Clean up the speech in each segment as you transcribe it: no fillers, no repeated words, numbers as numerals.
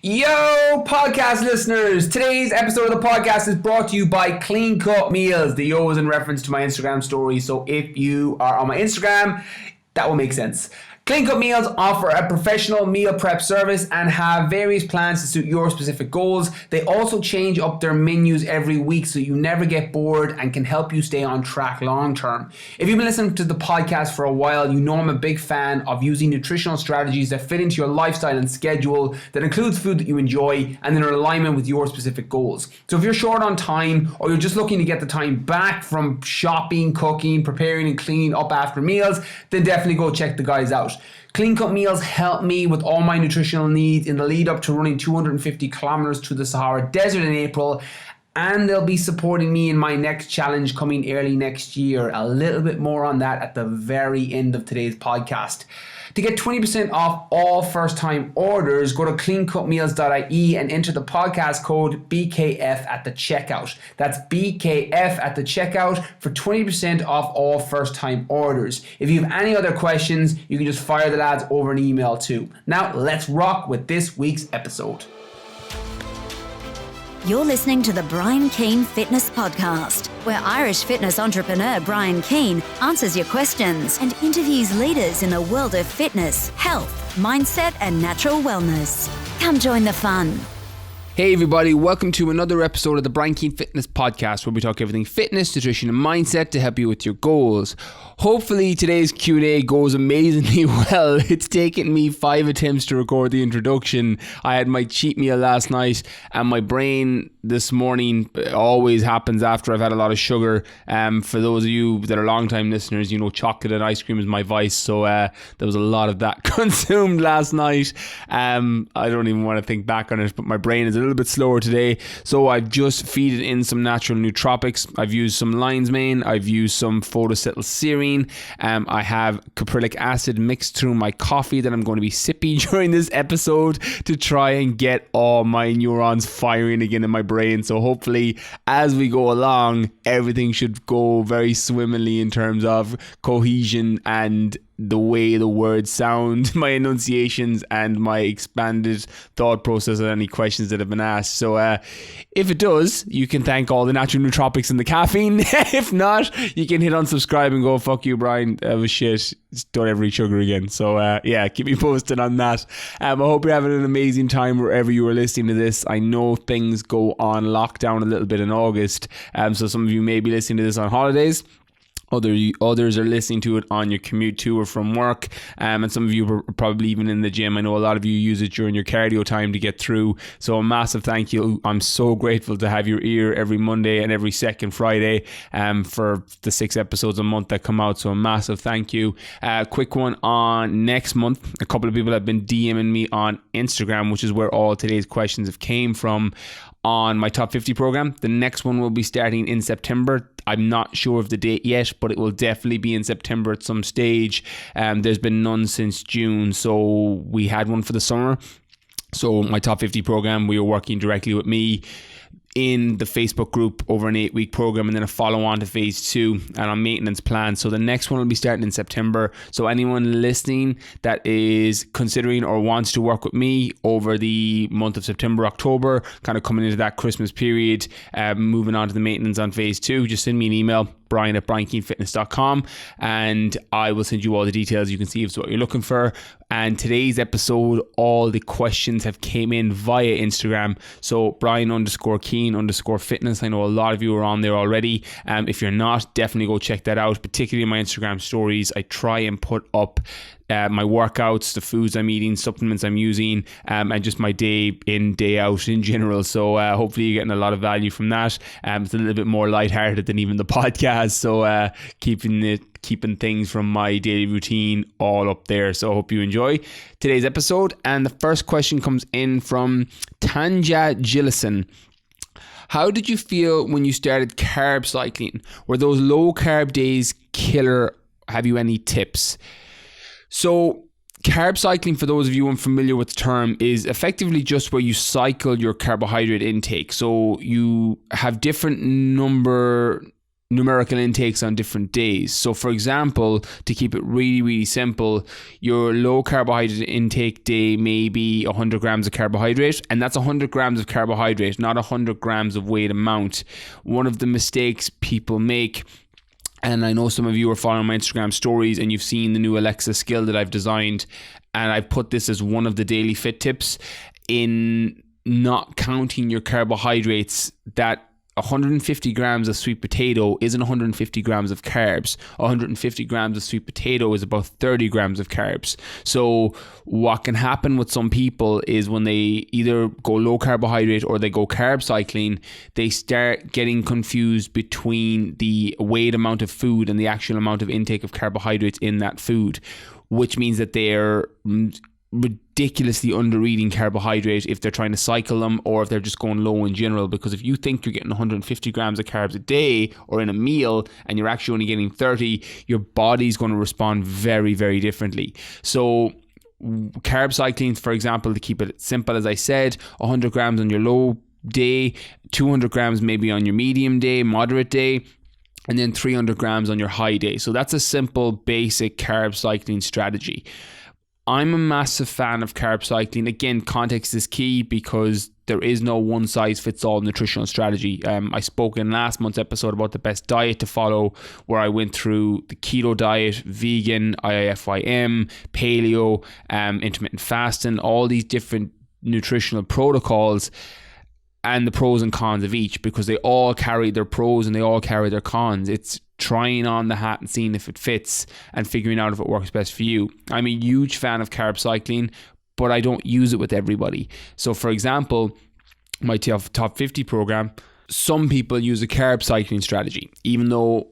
Yo, podcast listeners! Today's episode of the podcast is brought to you by Clean Cut Meals. The yo is in reference to my Instagram story, so if you are on my Instagram, that will make sense. Clean Cut Meals offer a professional meal prep service and have various plans to suit your specific goals. They also change up their menus every week so you never get bored and can help you stay on track long term. If you've been listening to the podcast for a while, you know I'm a big fan of using nutritional strategies that fit into your lifestyle and schedule, that includes food that you enjoy and in alignment with your specific goals. So if you're short on time or you're just looking to get the time back from shopping, cooking, preparing and cleaning up after meals, then definitely go check the guys out. Clean Cut Meals help me with all my nutritional needs in the lead up to running 250 kilometers to the Sahara Desert in April, and they'll be supporting me in my next challenge coming early next year. A little bit more on that at the very end of today's podcast. To get 20% off all first-time orders, go to cleancutmeals.ie and enter the podcast code BKF at the checkout. That's BKF at the checkout for 20% off all first-time orders. If you have any other questions, you can just fire the lads over an email too. Now, let's rock with this week's episode. You're listening to the Brian Keane Fitness Podcast, where Irish fitness entrepreneur Brian Keane answers your questions and interviews leaders in the world of fitness, health, mindset, and natural wellness. Come join the fun. Hey everybody, welcome to another episode of the Brian Keane Fitness Podcast, where we talk everything fitness, nutrition and mindset to help you with your goals. Hopefully today's Q&A goes amazingly well. It's taken me 5 attempts to record the introduction. I had my cheat meal last night and my brain this morning always happens after I've had a lot of sugar. For those of you that are long-time listeners, you know chocolate and ice cream is my vice, so there was a lot of that consumed last night. I don't even want to think back on it, but my brain is a little bit slower today, so I've just feeded in some natural nootropics. I've used some lion's mane, I've used some photoacetylserine. I have caprylic acid mixed through my coffee that I'm going to be sipping during this episode to try and get all my neurons firing again in my brain. So hopefully as we go along, everything should go very swimmingly in terms of cohesion and the way the words sound, my enunciations and my expanded thought process on any questions that have been asked. So if it does, you can thank all the natural nootropics and the caffeine. If not, you can hit unsubscribe and go, fuck you Brian, that was shit, don't ever eat sugar again. So yeah, keep me posted on that. I hope you're having an amazing time wherever you are listening to this. I know things go on lockdown a little bit in August, so some of you may be listening to this on holidays. Others are listening to it on your commute to or from work, and some of you are probably even in the gym. I know a lot of you use it during your cardio time to get through, so a massive thank you. I'm so grateful to have your ear every Monday and every second Friday for the 6 episodes a month that come out, so a massive thank you. Quick one on next month. A couple of people have been DMing me on Instagram, which is where all today's questions have came from, on my top 50 program. The next one will be starting in September. I'm not sure of the date yet, but it will definitely be in September at some stage. There's been none since June, so we had one for the summer. So my top 50 program, we were working directly with me in the Facebook group over an 8-week program, and then a follow on to phase 2 and on maintenance plan. So the next one will be starting in September. So anyone listening that is considering or wants to work with me over the month of September, October, kind of coming into that Christmas period, moving on to the maintenance on phase 2, just send me an email, brian@briankeanefitness.com, and I will send you all the details. You can see if it's what you're looking for. And today's episode, all the questions have came in via Instagram. So Brian_Keane_fitness. I know a lot of you are on there already. If you're not, definitely go check that out, particularly my Instagram stories. I try and put up my workouts, the foods I'm eating, supplements I'm using, and just my day in, day out in general. So hopefully you're getting a lot of value from that. It's a little bit more lighthearted than even the podcast. So keeping things from my daily routine all up there. So I hope you enjoy today's episode. And the first question comes in from Tanja Gillison. How did you feel when you started carb cycling? Were those low carb days killer? Have you any tips? So carb cycling, for those of you unfamiliar with the term, is effectively just where you cycle your carbohydrate intake. So you have different number numerical intakes on different days. So for example, to keep it really, really simple, your low carbohydrate intake day may be 100 grams of carbohydrate, and that's 100 grams of carbohydrate, not 100 grams of weight amount. One of the mistakes people make, and I know some of you are following my Instagram stories and you've seen the new Alexa skill that I've designed, and I've put this as one of the daily fit tips in not counting your carbohydrates, that 150 grams of sweet potato isn't 150 grams of carbs. 150 grams of sweet potato is about 30 grams of carbs. So what can happen with some people is when they either go low carbohydrate or they go carb cycling, they start getting confused between the weighed amount of food and the actual amount of intake of carbohydrates in that food, which means that they're ridiculously under eating carbohydrate if they're trying to cycle them, or if they're just going low in general. Because if you think you're getting 150 grams of carbs a day or in a meal and you're actually only getting 30, your body's going to respond very, very differently. So carb cycling, for example, to keep it simple, as I said, 100 grams on your low day, 200 grams maybe on your medium day, moderate day, and then 300 grams on your high day. So that's a simple, basic carb cycling strategy. I'm a massive fan of carb cycling. Again, context is key because there is no one size fits all nutritional strategy. I spoke in last month's episode about the best diet to follow, where I went through the keto diet, vegan, IIFYM, paleo, intermittent fasting, all these different nutritional protocols, and the pros and cons of each, because they all carry their pros and they all carry their cons. It's trying on the hat and seeing if it fits and figuring out if it works best for you. I'm a huge fan of carb cycling, but I don't use it with everybody. So for example, my top 50 program, some people use a carb cycling strategy, even though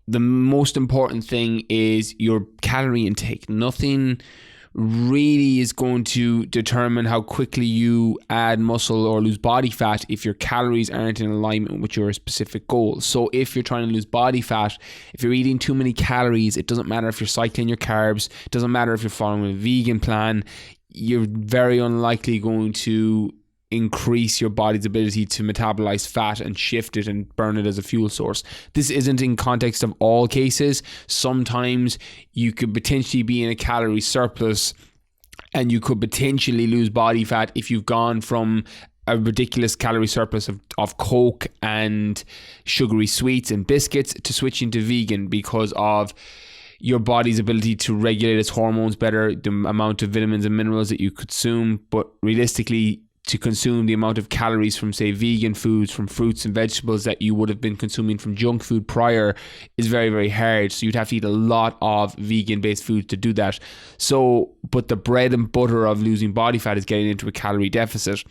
the most important thing is your calorie intake. Nothing really is going to determine how quickly you add muscle or lose body fat if your calories aren't in alignment with your specific goals. So if you're trying to lose body fat, if you're eating too many calories, it doesn't matter if you're cycling your carbs, it doesn't matter if you're following a vegan plan, you're very unlikely going to increase your body's ability to metabolize fat and shift it and burn it as a fuel source. This isn't in context of all cases. Sometimes you could potentially be in a calorie surplus and you could potentially lose body fat if you've gone from a ridiculous calorie surplus of Coke and sugary sweets and biscuits to switching to vegan because of your body's ability to regulate its hormones better, the amount of vitamins and minerals that you consume. But realistically, to consume the amount of calories from, say, vegan foods, from fruits and vegetables that you would have been consuming from junk food prior is very, very hard. So you'd have to eat a lot of vegan-based foods to do that. So, but the bread and butter of losing body fat is getting into a calorie deficit.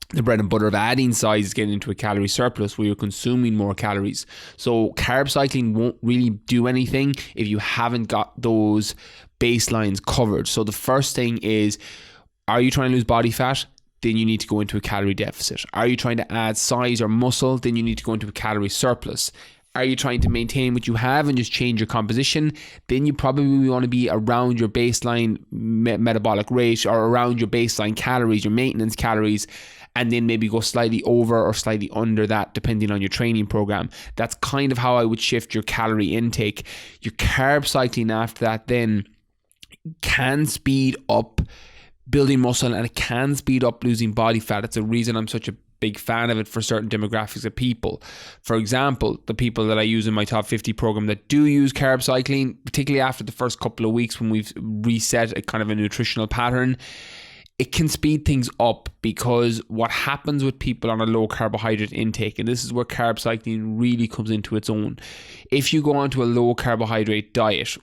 The bread and butter of adding size is getting into a calorie surplus where you're consuming more calories. So carb cycling won't really do anything if you haven't got those baselines covered. So the first thing is, are you trying to lose body fat? Then you need to go into a calorie deficit. Are you trying to add size or muscle? Then you need to go into a calorie surplus. Are you trying to maintain what you have and just change your composition? Then you probably want to be around your baseline metabolic rate or around your baseline calories, your maintenance calories, and then maybe go slightly over or slightly under that depending on your training program. That's kind of how I would shift your calorie intake. Your carb cycling after that then can speed up building muscle and it can speed up losing body fat. It's a reason I'm such a big fan of it for certain demographics of people. For example, the people that I use in my top 50 program that do use carb cycling, particularly after the first couple of weeks when we've reset a kind of a nutritional pattern, it can speed things up, because what happens with people on a low carbohydrate intake, and this is where carb cycling really comes into its own. If you go onto a low carbohydrate diet,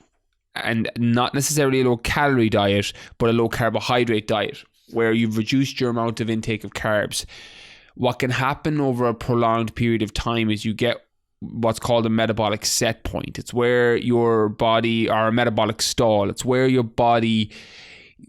and not necessarily a low calorie diet, but a low carbohydrate diet, where you've reduced your amount of intake of carbs, what can happen over a prolonged period of time is you get what's called a metabolic set point. It's where your body, or a metabolic stall, it's where your body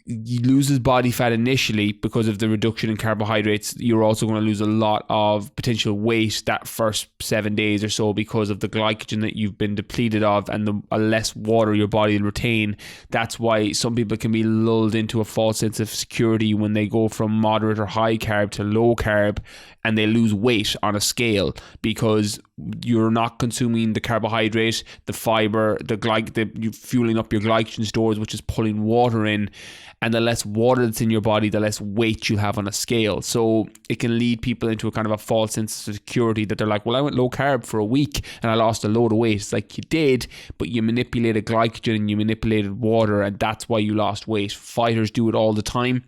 loses body fat initially because of the reduction in carbohydrates. You're also going to lose a lot of potential weight that first 7 days or so because of the glycogen that you've been depleted of and the less water your body will retain. That's why some people can be lulled into a false sense of security when they go from moderate or high carb to low carb and they lose weight on a scale, because you're not consuming the carbohydrate, the fiber, you're fueling up your glycogen stores, which is pulling water in. And the less water that's in your body, the less weight you have on a scale. So it can lead people into a kind of a false sense of security that they're like, well, I went low carb for a week and I lost a load of weight. It's like, you did, but you manipulated glycogen and you manipulated water, and that's why you lost weight. Fighters do it all the time.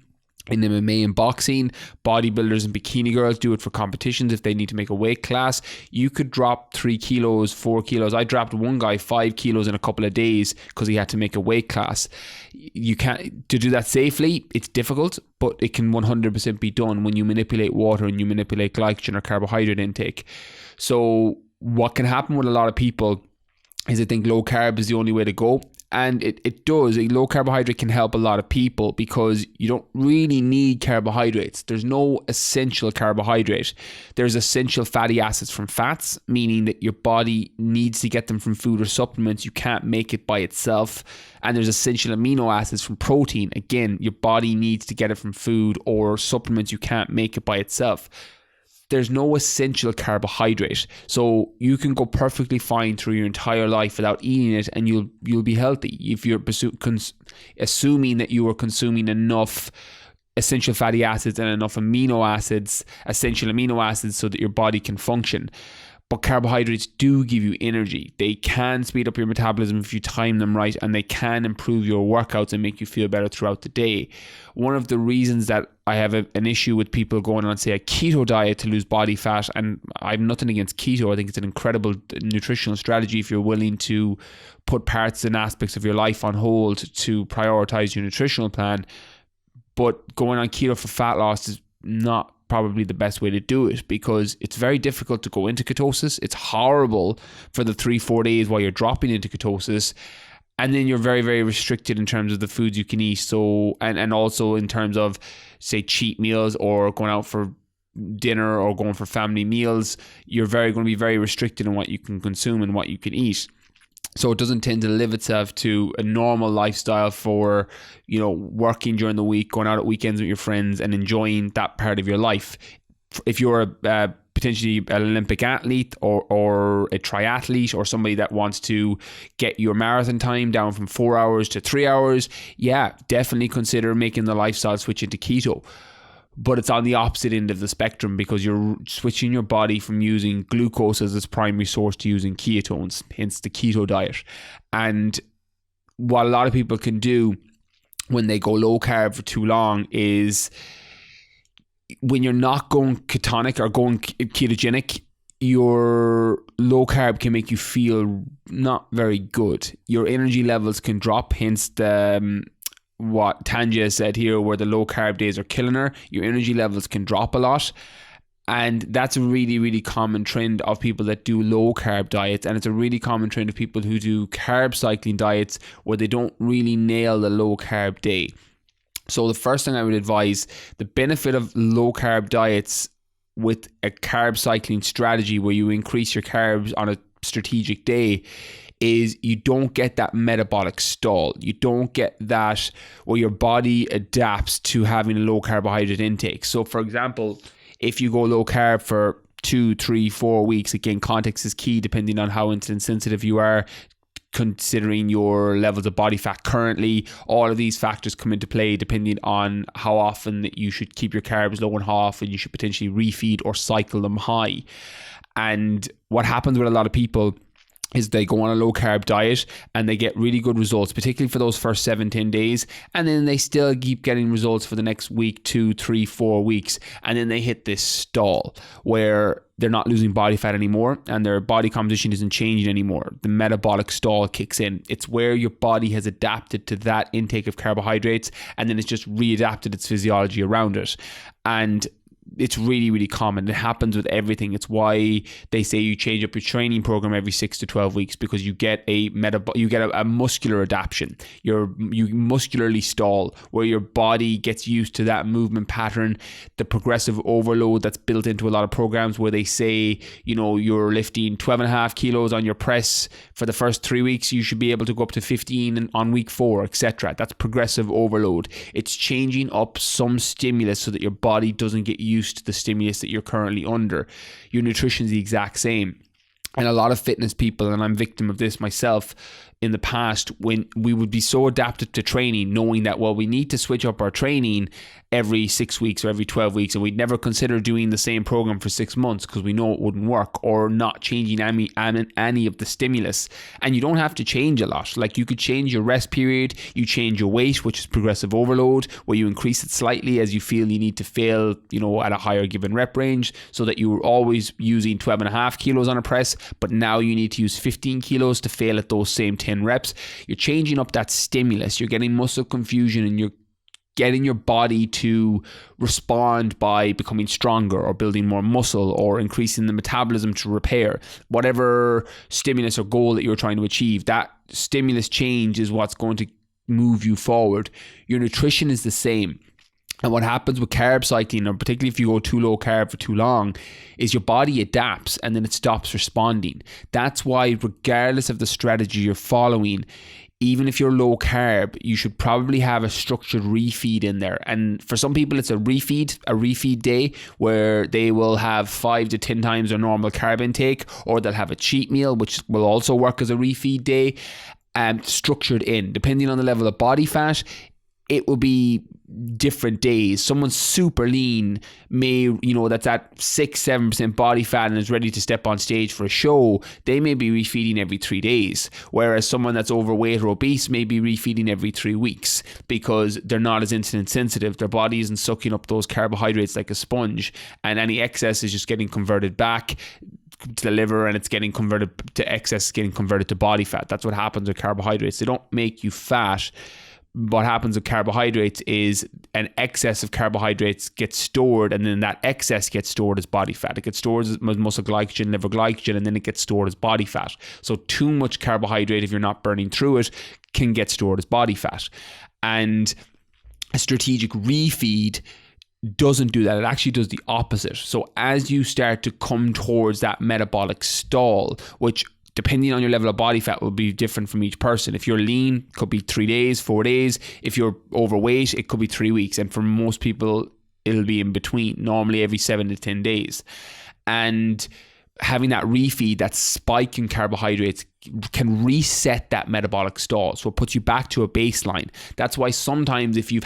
In MMA and boxing, bodybuilders and bikini girls do it for competitions if they need to make a weight class. You could drop 3 kilos, 4 kilos. I dropped one guy 5 kilos in a couple of days because he had to make a weight class. You can't, to do that safely, it's difficult, but it can 100% be done when you manipulate water and you manipulate glycogen or carbohydrate intake. So what can happen with a lot of people is they think low carb is the only way to go. And it does. A low carbohydrate can help a lot of people because you don't really need carbohydrates. There's no essential carbohydrate. There's essential fatty acids from fats, meaning that your body needs to get them from food or supplements. You can't make it by itself. And there's essential amino acids from protein. Again, your body needs to get it from food or supplements. You can't make it by itself. There's no essential carbohydrate. So you can go perfectly fine through your entire life without eating it, and you'll be healthy if you're assuming that you are consuming enough essential fatty acids and enough essential amino acids so that your body can function. But carbohydrates do give you energy. They can speed up your metabolism if you time them right, and they can improve your workouts and make you feel better throughout the day. One of the reasons that I have an issue with people going on, say, a keto diet to lose body fat, and I have nothing against keto. I think it's an incredible nutritional strategy if you're willing to put parts and aspects of your life on hold to prioritize your nutritional plan. But going on keto for fat loss is not probably the best way to do it, because it's very difficult to go into ketosis. It's horrible for the 3-4 days while you're dropping into ketosis, and then you're very, very restricted in terms of the foods you can eat. So and also in terms of, say, cheat meals or going out for dinner or going for family meals, you're going to be very restricted in what you can consume and what you can eat. So it doesn't tend to live itself to a normal lifestyle for, working during the week, going out at weekends with your friends and enjoying that part of your life. If you're potentially an Olympic athlete or a triathlete or somebody that wants to get your marathon time down from 4 hours to 3 hours, yeah, definitely consider making the lifestyle switch into keto. But it's on the opposite end of the spectrum, because you're switching your body from using glucose as its primary source to using ketones, hence the keto diet. And what a lot of people can do when they go low carb for too long is, when you're not going ketonic or going ketogenic, your low carb can make you feel not very good. Your energy levels can drop, hence what Tanya said here, where the low carb days are killing her. Your energy levels can drop a lot. And that's a really, really common trend of people that do low carb diets. And it's a really common trend of people who do carb cycling diets where they don't really nail the low carb day. So the first thing I would advise, the benefit of low carb diets with a carb cycling strategy where you increase your carbs on a strategic day, is you don't get that metabolic stall. You don't get that where your body adapts to having a low carbohydrate intake. So for example, if you go low carb for 2, 3, 4 weeks, again, context is key depending on how insulin sensitive you are, considering your levels of body fat currently. All of these factors come into play depending on how often you should keep your carbs low and how often you should potentially refeed or cycle them high. And what happens with a lot of people is they go on a low carb diet and they get really good results, particularly for those first 7-10 days. And then they still keep getting results for the next week, 2, 3, 4 weeks. And then they hit this stall where they're not losing body fat anymore and their body composition isn't changing anymore. The metabolic stall kicks in. It's where your body has adapted to that intake of carbohydrates and then it's just readapted its physiology around it. And it's really, really common. It happens with everything. It's why they say you change up your training program every 6 to 12 weeks, because you get a muscular adaptation. You muscularly stall where your body gets used to that movement pattern, the progressive overload that's built into a lot of programs where they say, you're lifting 12.5 kilos on your press for the first 3 weeks, you should be able to go up to 15 on week 4, etc. That's progressive overload. It's changing up some stimulus so that your body doesn't get used to the stimulus that you're currently under. Your nutrition is the exact same. And a lot of fitness people, and I'm victim of this myself in the past, when we would be so adapted to training, knowing that, well, we need to switch up our training every 6 weeks or every 12 weeks, and we'd never consider doing the same program for 6 months because we know it wouldn't work, or not changing any of the stimulus. And you don't have to change a lot. Like, you could change your rest period, you change your weight, which is progressive overload, where you increase it slightly as you feel you need to fail, at a higher given rep range, so that you were always using 12.5 kilos on a press, but now you need to use 15 kilos to fail at those same 10 reps. You're changing up that stimulus. You're getting muscle confusion, and you're getting your body to respond by becoming stronger or building more muscle or increasing the metabolism to repair whatever stimulus or goal that you're trying to achieve. That stimulus change is what's going to move you forward. Your nutrition is the same. And what happens with carb cycling, or particularly if you go too low carb for too long, is your body adapts and then it stops responding. That's why, regardless of the strategy you're following, even if you're low carb, you should probably have a structured refeed in there. And for some people, it's a refeed day where they will have 5 to 10 times their normal carb intake, or they'll have a cheat meal, which will also work as a refeed day, structured in. Depending on the level of body fat, it will be different days. Someone super lean may, that's at 6-7% body fat and is ready to step on stage for a show, they may be refeeding every 3 days. Whereas someone that's overweight or obese may be refeeding every 3 weeks, because they're not as insulin sensitive. Their body isn't sucking up those carbohydrates like a sponge, and any excess is just getting converted back to the liver, and it's getting converted to excess, getting converted to body fat. That's what happens with carbohydrates. They don't make you fat. What happens with carbohydrates is an excess of carbohydrates gets stored, and then that excess gets stored as body fat. It gets stored as muscle glycogen, liver glycogen, and then it gets stored as body fat. So too much carbohydrate, if you're not burning through it, can get stored as body fat. And a strategic refeed doesn't do that. It actually does the opposite. So as you start to come towards that metabolic stall, which depending on your level of body fat will be different from each person. If you're lean, it could be 3 days, 4 days. If you're overweight, it could be 3 weeks. And for most people, it'll be in between, normally every 7 to 10 days. And having that refeed, that spike in carbohydrates, can reset that metabolic stall. So it puts you back to a baseline. That's why sometimes if you've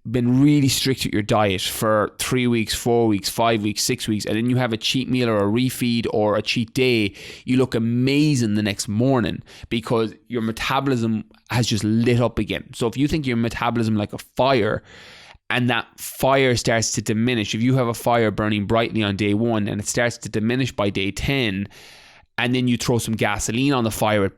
been really strict with your diet for 3 weeks, 4 weeks, 5 weeks, 6 weeks, and then you have a cheat meal or a refeed or a cheat day, you look amazing the next morning because your metabolism has just lit up again. So if you think your metabolism like a fire, and that fire starts to diminish, if you have a fire burning brightly on day 1 and it starts to diminish by day 10, and then you throw some gasoline on the fire, it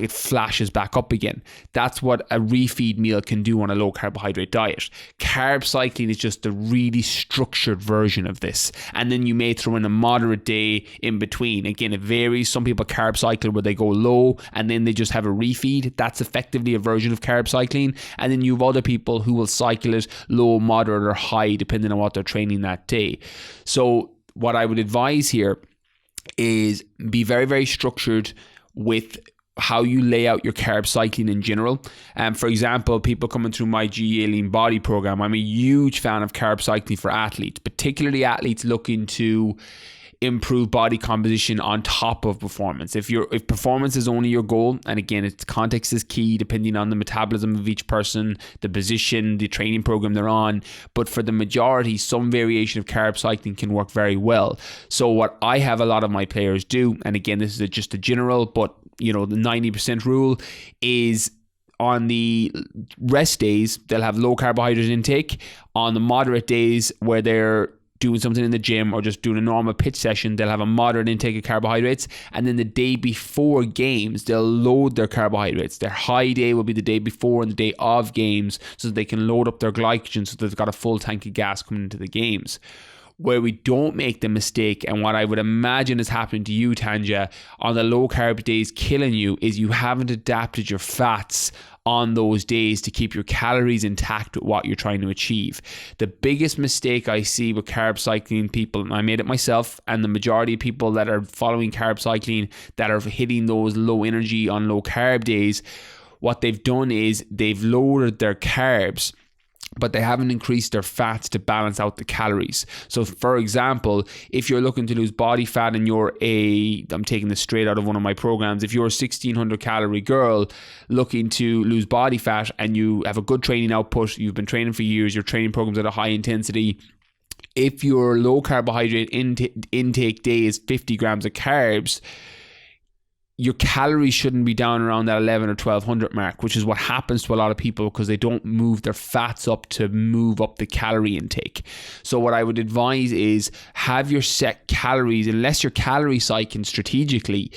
flashes back up again. That's what a refeed meal can do on a low carbohydrate diet. Carb cycling is just a really structured version of this. And then you may throw in a moderate day in between. Again, it varies. Some people carb cycle where they go low and then they just have a refeed. That's effectively a version of carb cycling. And then you have other people who will cycle it low, moderate, or high depending on what they're training that day. So what I would advise here is be very, very structured with how you lay out your carb cycling in general. For example, people coming through my GA Lean Body program, I'm a huge fan of carb cycling for athletes, particularly athletes looking to improve body composition on top of performance. If performance is only your goal, and again, context is key depending on the metabolism of each person, the position, the training program they're on, but for the majority, some variation of carb cycling can work very well. So what I have a lot of my players do, and again, this is just a general, but the 90% rule is on the rest days, they'll have low carbohydrate intake. On the moderate days where they're doing something in the gym or just doing a normal pitch session, they'll have a moderate intake of carbohydrates. And then the day before games, they'll load their carbohydrates. Their high day will be the day before and the day of games, so that they can load up their glycogen so that they've got a full tank of gas coming into the games. Where we don't make the mistake, and what I would imagine is happening to you, Tanja, on the low carb days killing you, is you haven't adapted your fats on those days to keep your calories intact with what you're trying to achieve. The biggest mistake I see with carb cycling people, and I made it myself, and the majority of people that are following carb cycling that are hitting those low energy on low carb days, what they've done is they've lowered their carbs but they haven't increased their fats to balance out the calories. So for example, if you're looking to lose body fat and I'm taking this straight out of one of my programs, if you're a 1600 calorie girl looking to lose body fat and you have a good training output, you've been training for years, your training programs at a high intensity, if your low carbohydrate intake day is 50 grams of carbs, your calories shouldn't be down around that 11 or 1200 mark, which is what happens to a lot of people because they don't move their fats up to move up the calorie intake. So what I would advise is have your set calories, unless you're calorie cycling strategically,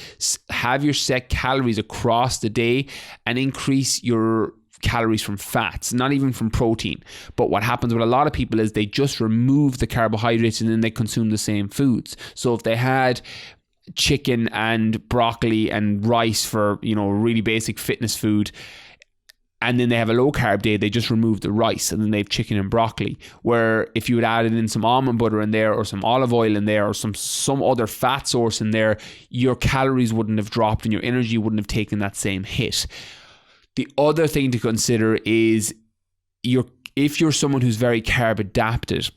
have your set calories across the day and increase your calories from fats, not even from protein. But what happens with a lot of people is they just remove the carbohydrates and then they consume the same foods. So if they had chicken and broccoli and rice for, really basic fitness food, and then they have a low carb day, they just remove the rice and then they have chicken and broccoli. Where if you had added in some almond butter in there or some olive oil in there or some other fat source in there, your calories wouldn't have dropped and your energy wouldn't have taken that same hit. The other thing to consider is if you're someone who's very carb adapted,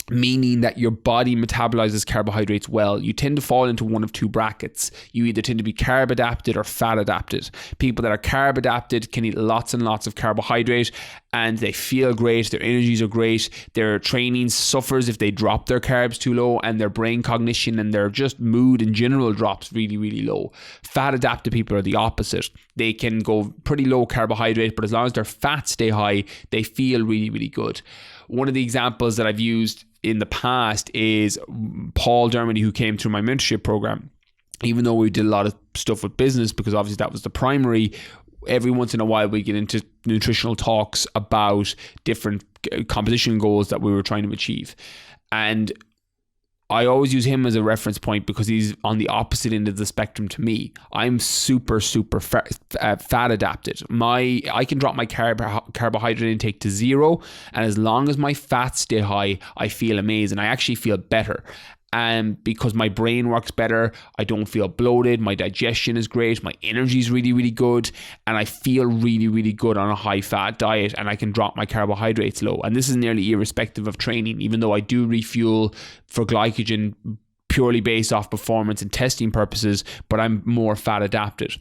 meaning that your body metabolizes carbohydrates well, you tend to fall into one of two brackets. You either tend to be carb adapted or fat adapted. People that are carb adapted can eat lots and lots of carbohydrate and they feel great, their energies are great, their training suffers if they drop their carbs too low, and their brain cognition and their just mood in general drops really, really low. Fat adapted people are the opposite. They can go pretty low carbohydrate, but as long as their fats stay high, they feel really, really good. One of the examples that I've used in the past is Paul Dermody, who came through my mentorship program. Even though we did a lot of stuff with business, because obviously that was the primary, every once in a while we get into nutritional talks about different composition goals that we were trying to achieve. And I always use him as a reference point because he's on the opposite end of the spectrum to me. I'm super fat adapted. I can drop my carbohydrate intake to 0, and as long as my fats stay high, I feel amazing. I actually feel better. And because my brain works better, I don't feel bloated, my digestion is great, my energy is really, really good, and I feel really, really good on a high fat diet, and I can drop my carbohydrates low. And this is nearly irrespective of training, even though I do refuel for glycogen purely based off performance and testing purposes, but I'm more fat adapted.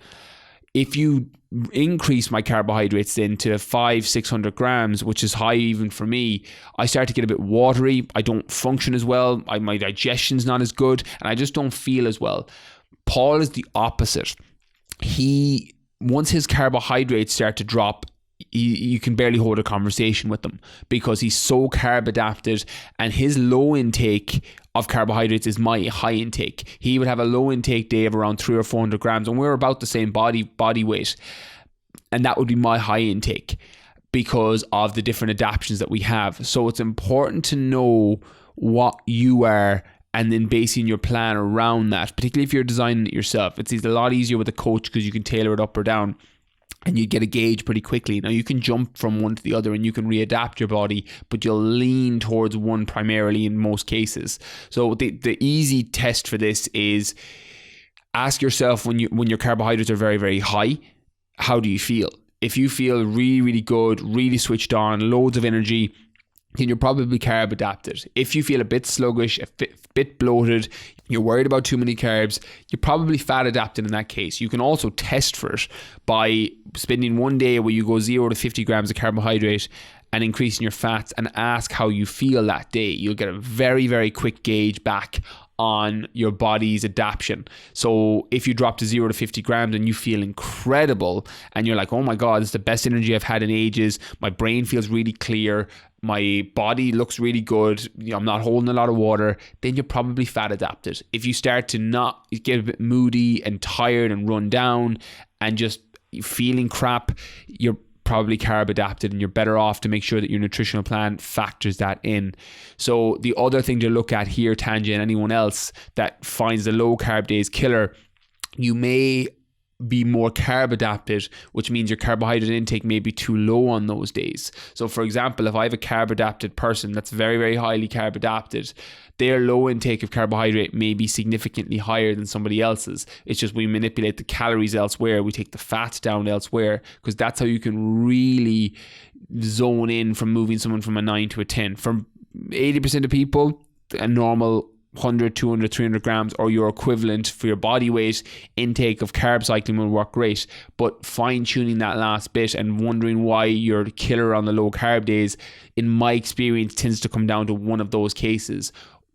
If you increase my carbohydrates then to 500-600 grams, which is high even for me, I start to get a bit watery. I don't function as well. My digestion's not as good, and I just don't feel as well. Paul is the opposite. Once his carbohydrates start to drop, you can barely hold a conversation with them because he's so carb adapted, and his low intake of carbohydrates is my high intake. He would have a low intake day of around 300 or 400 grams, and we're about the same body weight, and that would be my high intake because of the different adaptations that we have. So it's important to know what you are and then basing your plan around that, particularly if you're designing it yourself. It's a lot easier with a coach because you can tailor it up or down, and you get a gauge pretty quickly. Now you can jump from one to the other and you can readapt your body, but you'll lean towards one primarily in most cases. So the easy test for this is ask yourself when your carbohydrates are very, very high, how do you feel? If you feel really, really good, really switched on, loads of energy, then you're probably carb adapted. If you feel a bit sluggish, a bit bloated, you're worried about too many carbs, you're probably fat adapted in that case. You can also test for it by spending one day where you go 0 to 50 grams of carbohydrate and increasing your fats, and ask how you feel that day. You'll get a very, very quick gauge back on your body's adaptation. So if you drop to 0 to 50 grams and you feel incredible and you're like, oh my God, this is the best energy I've had in ages, my brain feels really clear, my body looks really good, I'm not holding a lot of water, then you're probably fat adapted. If you start to not get a bit moody and tired and run down and just feeling crap, you're probably carb adapted, and you're better off to make sure that your nutritional plan factors that in. So the other thing to look at here, Tanja, and anyone else that finds the low carb days killer, you may be more carb adapted, which means your carbohydrate intake may be too low on those days. So for example, if I have a carb adapted person that's very, very highly carb adapted, their low intake of carbohydrate may be significantly higher than somebody else's. It's just we manipulate the calories elsewhere, we take the fat down elsewhere, because that's how you can really zone in from moving someone from a 9 to a 10. For 80% of people, a normal 100, 200, 300 grams or your equivalent for your body weight intake of carb cycling will work great. But fine-tuning that last bit and wondering why you're the killer on the low carb days, in my experience, tends to come down to one of those cases.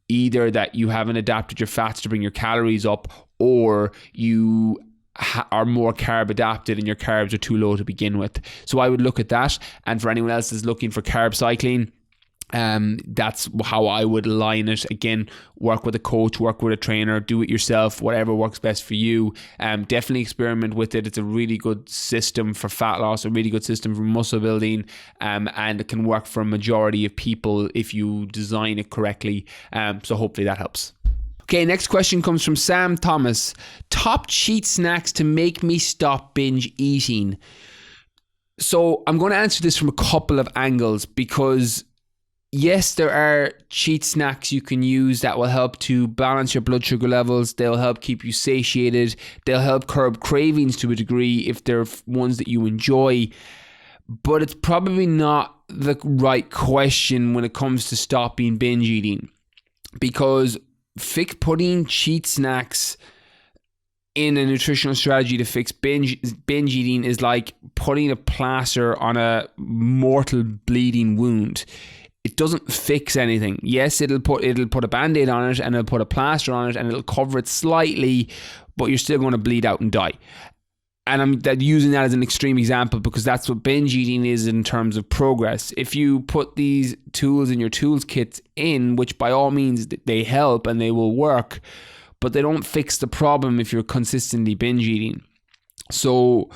Either that you haven't adapted your fats to bring your calories up, or you are more carb adapted and your carbs are too low to begin with. So I would look at that. And for anyone else that's looking for carb cycling, that's how I would align it. Again, work with a coach, work with a trainer, do it yourself, whatever works best for you. Definitely experiment with it. It's a really good system for fat loss, a really good system for muscle building, and it can work for a majority of people if you design it correctly. So hopefully that helps. Okay, next question comes from Sam Thomas. Top cheat snacks to make me stop binge eating. So I'm going to answer this from a couple of angles, because yes, there are cheat snacks you can use that will help to balance your blood sugar levels. They'll help keep you satiated. They'll help curb cravings to a degree if they're ones that you enjoy. But it's probably not the right question when it comes to stopping binge eating, because putting cheat snacks in a nutritional strategy to fix binge eating is like putting a plaster on a mortal bleeding wound. It doesn't fix anything. Yes, it'll put a band-aid on it, and it'll put a plaster on it, and it'll cover it slightly, but you're still going to bleed out and die. And I'm using that as an extreme example because that's what binge eating is in terms of progress. If you put these tools in your tools kits in, which by all means they help and they will work, but they don't fix the problem if you're consistently binge eating. So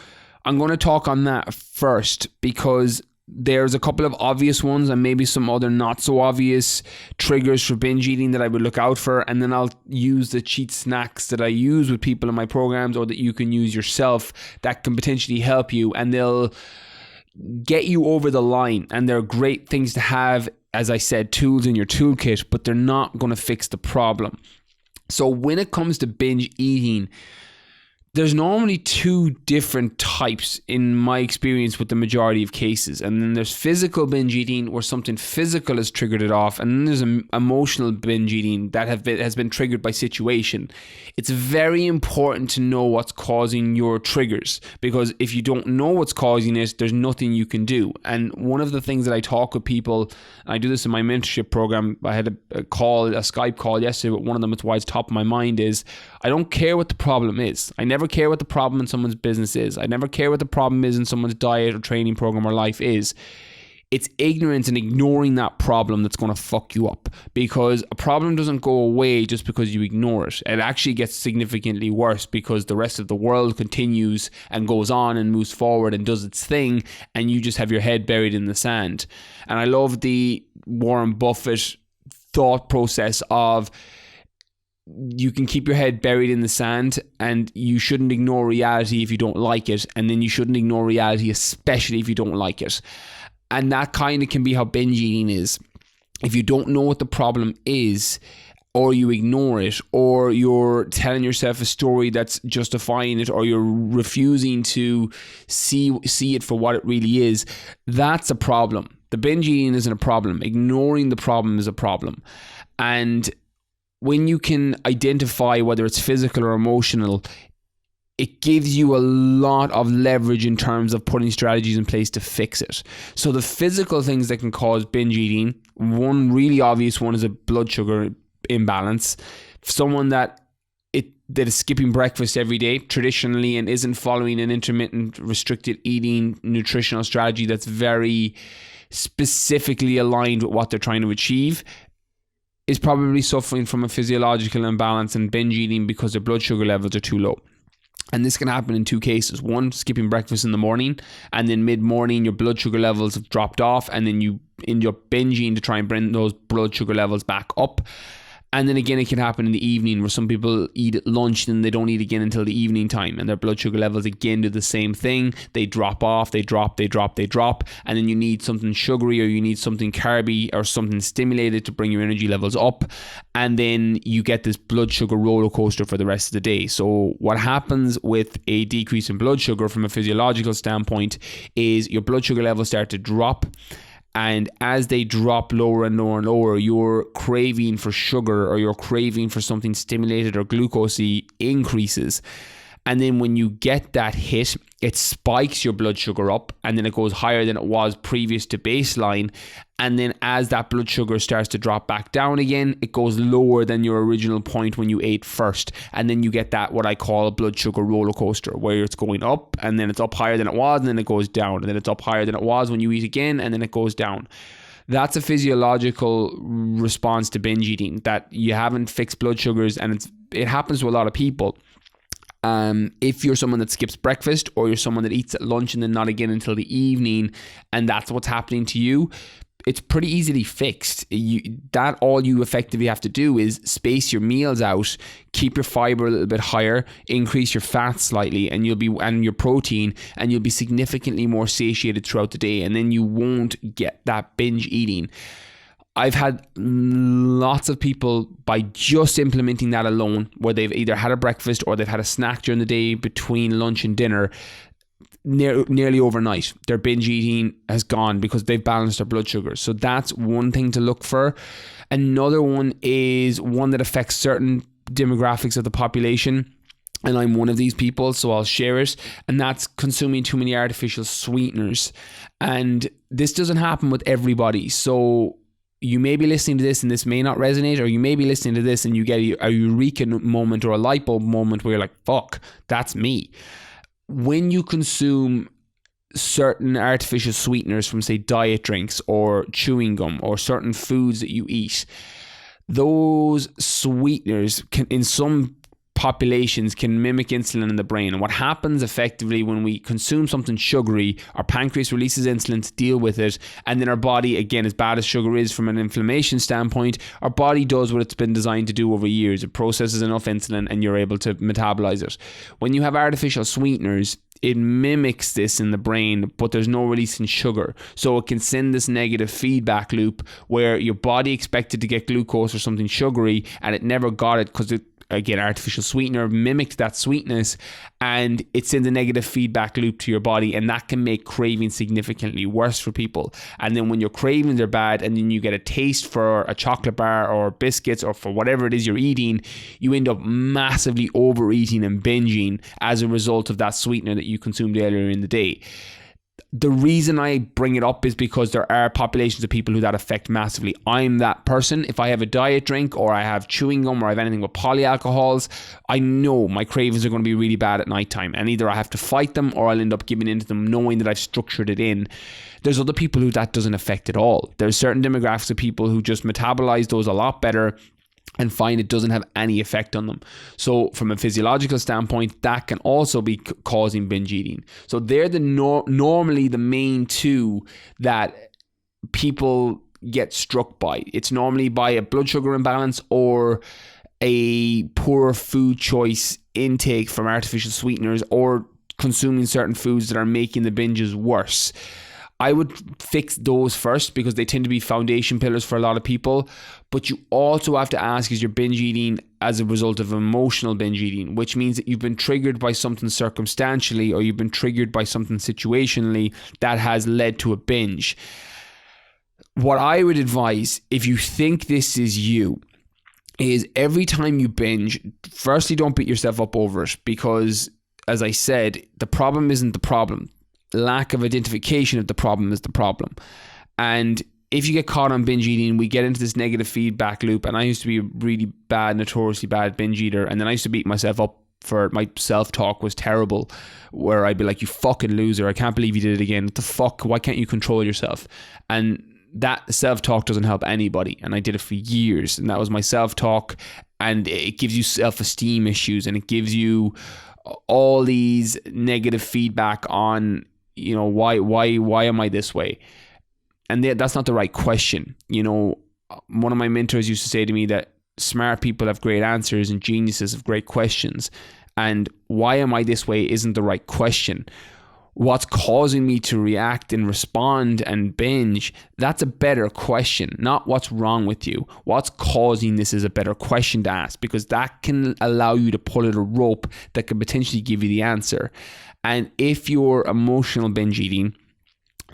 I'm going to talk on that first, because there's a couple of obvious ones and maybe some other not so obvious triggers for binge eating that I would look out for, and then I'll use the cheat snacks that I use with people in my programs or that you can use yourself that can potentially help you, and they'll get you over the line, and they're great things to have, as I said, tools in your toolkit, but they're not going to fix the problem. So when it comes to binge eating, there's normally two different types in my experience with the majority of cases. And then there's physical binge eating, where something physical has triggered it off. And then there's emotional binge eating that has been triggered by situation. It's very important to know what's causing your triggers, because if you don't know what's causing it, there's nothing you can do. And one of the things that I talk with people, and I do this in my mentorship program, I had a Skype call yesterday with one of them, it's why it's top of my mind, is I don't care what the problem is. I never care what the problem in someone's business is. I never care what the problem is in someone's diet or training program or life is. It's ignorance and ignoring that problem that's going to fuck you up, because a problem doesn't go away just because you ignore it. It actually gets significantly worse because the rest of the world continues and goes on and moves forward and does its thing, and you just have your head buried in the sand. And I love the Warren Buffett thought process of, you can keep your head buried in the sand, and you shouldn't ignore reality if you don't like it, and then you shouldn't ignore reality especially if you don't like it. And that kind of can be how binge eating is. If you don't know what the problem is, or you ignore it, or you're telling yourself a story that's justifying it, or you're refusing to see it for what it really is, that's a problem. The binge eating isn't a problem. Ignoring the problem is a problem. And when you can identify whether it's physical or emotional, it gives you a lot of leverage in terms of putting strategies in place to fix it. So the physical things that can cause binge eating, one really obvious one is a blood sugar imbalance. Someone that is skipping breakfast every day traditionally and isn't following an intermittent restricted eating nutritional strategy that's very specifically aligned with what they're trying to achieve, is probably suffering from a physiological imbalance and binge eating because their blood sugar levels are too low. And this can happen in two cases. One, skipping breakfast in the morning, and then mid-morning your blood sugar levels have dropped off, and then you end up binging to try and bring those blood sugar levels back up. And then again, it can happen in the evening where some people eat at lunch and they don't eat again until the evening time, and their blood sugar levels again do the same thing. They drop off, they drop, and then you need something sugary or you need something carby or something stimulated to bring your energy levels up, and then you get this blood sugar roller coaster for the rest of the day. So what happens with a decrease in blood sugar from a physiological standpoint is your blood sugar levels start to drop. And as they drop lower and lower and lower, your craving for sugar or your craving for something stimulated or glucosey increases. And then when you get that hit, it spikes your blood sugar up, and then it goes higher than it was previous to baseline. And then as that blood sugar starts to drop back down again, it goes lower than your original point when you ate first. And then you get that, what I call a blood sugar roller coaster, where it's going up and then it's up higher than it was, and then it goes down, and then it's up higher than it was when you eat again, and then it goes down. That's a physiological response to binge eating, that you haven't fixed blood sugars, and it happens to a lot of people. If you're someone that skips breakfast, or you're someone that eats at lunch and then not again until the evening, and that's what's happening to you, it's pretty easily fixed. All you effectively have to do is space your meals out, keep your fiber a little bit higher, increase your fat slightly, and your protein, and you'll be significantly more satiated throughout the day, and then you won't get that binge eating. I've had lots of people, by just implementing that alone, where they've either had a breakfast or they've had a snack during the day between lunch and dinner, nearly overnight, their binge eating has gone because they've balanced their blood sugar. So that's one thing to look for. Another one is one that affects certain demographics of the population, and I'm one of these people, so I'll share it, and that's consuming too many artificial sweeteners. And this doesn't happen with everybody. So you may be listening to this and this may not resonate, or you may be listening to this and you get a eureka moment or a light bulb moment where you're like, fuck, that's me. When you consume certain artificial sweeteners from, say, diet drinks or chewing gum or certain foods that you eat, those sweeteners can, in some populations, can mimic insulin in the brain. And what happens effectively when we consume something sugary, our pancreas releases insulin to deal with it, and then our body, again, as bad as sugar is from an inflammation standpoint, our body does what it's been designed to do over years. It processes enough insulin and you're able to metabolize it. When you have artificial sweeteners, it mimics this in the brain, but there's no release in sugar. So it can send this negative feedback loop where your body expected to get glucose or something sugary, and it never got it because again, artificial sweetener mimicked that sweetness, and it sends a negative feedback loop to your body, and that can make cravings significantly worse for people. And then when your cravings are bad, and then you get a taste for a chocolate bar or biscuits or for whatever it is you're eating, you end up massively overeating and binging as a result of that sweetener that you consumed earlier in the day. The reason I bring it up is because there are populations of people who that affect massively. I'm that person. If I have a diet drink or I have chewing gum or I have anything with polyalcohols, I know my cravings are going to be really bad at nighttime, and either I have to fight them or I'll end up giving into them knowing that I've structured it in. There's other people who that doesn't affect at all. There's certain demographics of people who just metabolize those a lot better and find it doesn't have any effect on them. So from a physiological standpoint, that can also be causing binge eating. So they're normally the main two that people get struck by. It's normally by a blood sugar imbalance or a poor food choice intake from artificial sweeteners, or consuming certain foods that are making the binges worse. I would fix those first because they tend to be foundation pillars for a lot of people. But you also have to ask, is your binge eating as a result of emotional binge eating, which means that you've been triggered by something circumstantially, or you've been triggered by something situationally that has led to a binge. What I would advise, if you think this is you, is every time you binge, firstly, don't beat yourself up over it, because, as I said, the problem isn't the problem. Lack of identification of the problem is the problem. And if you get caught on binge eating, we get into this negative feedback loop. And I used to be a really bad, notoriously bad binge eater, and then I used to beat myself up for my self-talk was terrible, where I'd be like, you fucking loser, I can't believe you did it again, what the fuck, why can't you control yourself? And that self-talk doesn't help anybody, and I did it for years, and that was my self-talk, and it gives you self-esteem issues, and it gives you all these negative feedback on, you know, why am I this way? And that's not the right question. You know, one of my mentors used to say to me that smart people have great answers and geniuses have great questions. And why am I this way isn't the right question. What's causing me to react and respond and binge, that's a better question, not what's wrong with you. What's causing this is a better question to ask, because that can allow you to pull at a rope that could potentially give you the answer. And if you're emotional binge eating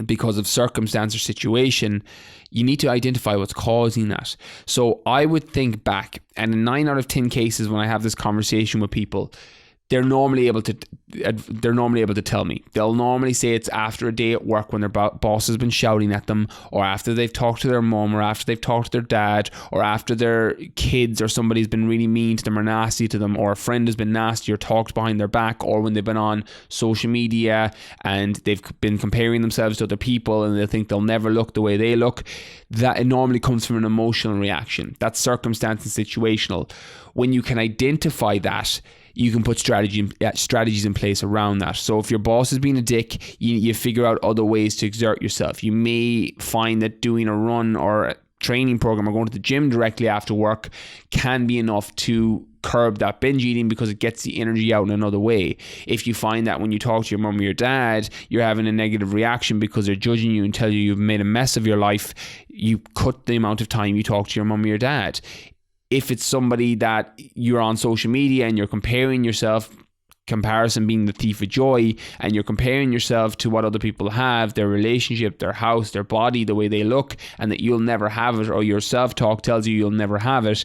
because of circumstance or situation, you need to identify what's causing that. So I would think back, and in 9 out of 10 cases when I have this conversation with people, they're normally able to tell me. They'll normally say it's after a day at work when their boss has been shouting at them, or after they've talked to their mom, or after they've talked to their dad, or after their kids or somebody's been really mean to them or nasty to them, or a friend has been nasty or talked behind their back, or when they've been on social media and they've been comparing themselves to other people and they think they'll never look the way they look. That it normally comes from an emotional reaction. That's circumstance and situational. When you can identify that, you can put strategies in place around that. So if your boss is being a dick, you figure out other ways to exert yourself. You may find that doing a run or a training program or going to the gym directly after work can be enough to curb that binge eating, because it gets the energy out in another way. If you find that when you talk to your mum or your dad, you're having a negative reaction because they're judging you and tell you you've made a mess of your life, you cut the amount of time you talk to your mum or your dad. If it's somebody that you're on social media and you're comparing yourself, comparison being the thief of joy, and you're comparing yourself to what other people have, their relationship, their house, their body, the way they look, and that you'll never have it, or your self-talk tells you you'll never have it,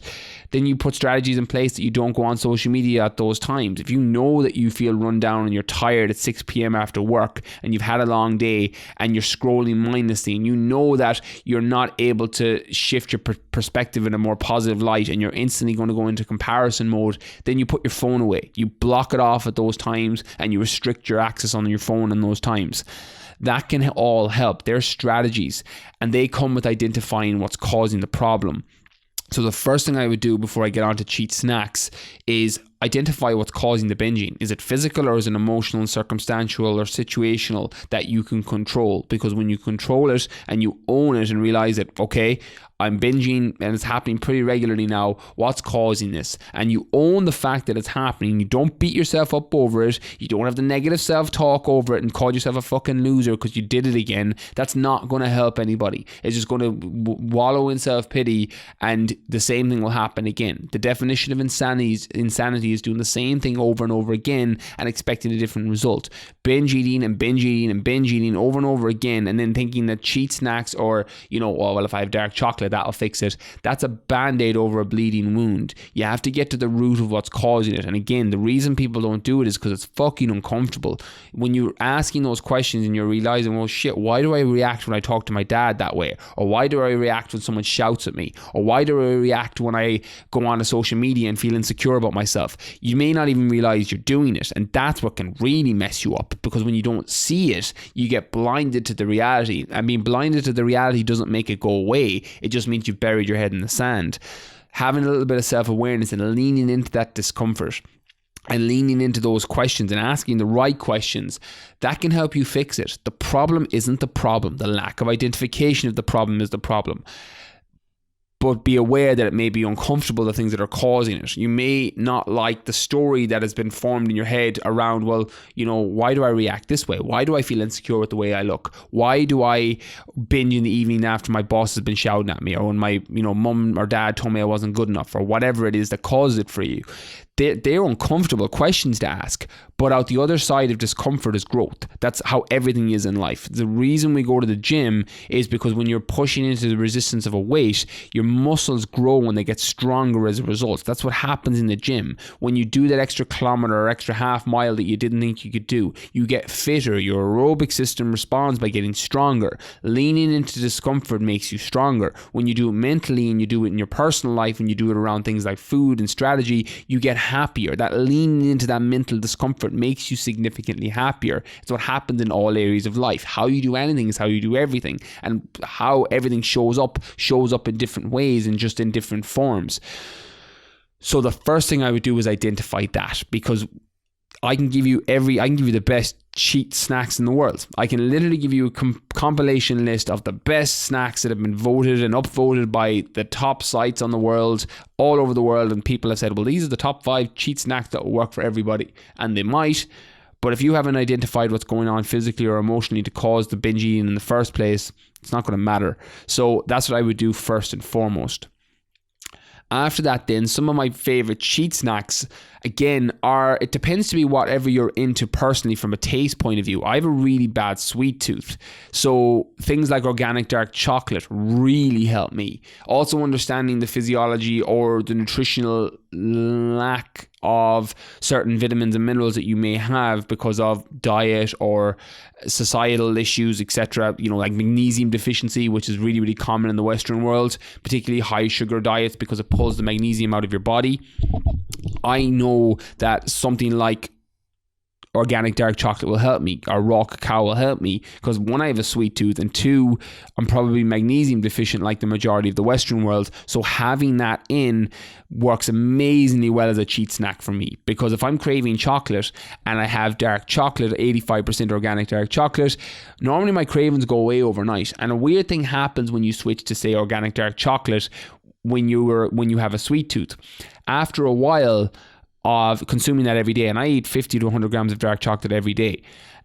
then you put strategies in place that you don't go on social media at those times. If you know that you feel run down and you're tired at 6 p.m. after work and you've had a long day and you're scrolling mindlessly, and you know that you're not able to shift your perspective in a more positive light and you're instantly going to go into comparison mode, then you put your phone away. You block it off at those times and you restrict your access on your phone in those times. That can all help. They're strategies, and they come with identifying what's causing the problem. So the first thing I would do before I get on to cheat snacks is identify what's causing the binging. Is it physical, or is it emotional and circumstantial or situational that you can control? Because when you control it and you own it and realize that, okay, I'm binging and it's happening pretty regularly now, what's causing this? And you own the fact that it's happening. You don't beat yourself up over it. You don't have the negative self-talk over it and call yourself a fucking loser because you did it again. That's not going to help anybody. It's just going to wallow in self-pity, and the same thing will happen again. The definition of insanity is doing the same thing over and over again and expecting a different result. Binge eating and binge eating and binge eating over and over again, and then thinking that cheat snacks or, oh, well, if I have dark chocolate, that'll fix it. That's a band-aid over a bleeding wound. You have to get to the root of what's causing it. And again, the reason people don't do it is because it's fucking uncomfortable. When you're asking those questions and you're realizing, well, shit, why do I react when I talk to my dad that way? Or why do I react when someone shouts at me? Or why do I react when I go on to social media and feel insecure about myself? You may not even realize you're doing it. And that's what can really mess you up, because when you don't see it, you get blinded to the reality. And being blinded to the reality doesn't make it go away. It just means you've buried your head in the sand. Having a little bit of self-awareness and leaning into that discomfort and leaning into those questions and asking the right questions, that can help you fix it. The problem isn't the problem. The lack of identification of the problem is the problem. But be aware that it may be uncomfortable, the things that are causing it. You may not like the story that has been formed in your head around, well, why do I react this way? Why do I feel insecure with the way I look? Why do I binge in the evening after my boss has been shouting at me, or when my mum or dad told me I wasn't good enough, or whatever it is that causes it for you? They're uncomfortable questions to ask, but out the other side of discomfort is growth. That's how everything is in life. The reason we go to the gym is because when you're pushing into the resistance of a weight, your muscles grow and they get stronger as a result. That's what happens in the gym. When you do that extra kilometer or extra half mile that you didn't think you could do, you get fitter. Your aerobic system responds by getting stronger. Leaning into discomfort makes you stronger. When you do it mentally and you do it in your personal life and you do it around things like food and strategy, you get happier. That leaning into that mental discomfort makes you significantly happier. It's what happens in all areas of life. How you do anything is how you do everything, and how everything shows up in different ways and just in different forms. So the first thing I would do is identify that, because I can give you the best cheat snacks in the world. I can literally give you a compilation list of the best snacks that have been voted and upvoted by the top sites on the world, all over the world, and people have said, well, these are the top 5 cheat snacks that will work for everybody, and they might. But if you haven't identified what's going on physically or emotionally to cause the binge eating in the first place, it's not going to matter. So that's what I would do first and foremost. After that, then, some of my favorite cheat snacks, again, it depends to be whatever you're into personally from a taste point of view. I have a really bad sweet tooth. So things like organic dark chocolate really help me. Also understanding the physiology or the nutritional lack of certain vitamins and minerals that you may have because of diet or societal issues, etc. Like magnesium deficiency, which is really, really common in the Western world, particularly high sugar diets, because it pulls the magnesium out of your body. I know that something like organic dark chocolate will help me, or raw cacao will help me, because 1, I have a sweet tooth, and 2, I'm probably magnesium deficient like the majority of the Western world. So having that in works amazingly well as a cheat snack for me, because if I'm craving chocolate and I have dark chocolate, 85% organic dark chocolate, normally my cravings go away overnight. And a weird thing happens when you switch to, say, organic dark chocolate when you have a sweet tooth. After a while of consuming that every day, and I eat 50 to 100 grams of dark chocolate every day,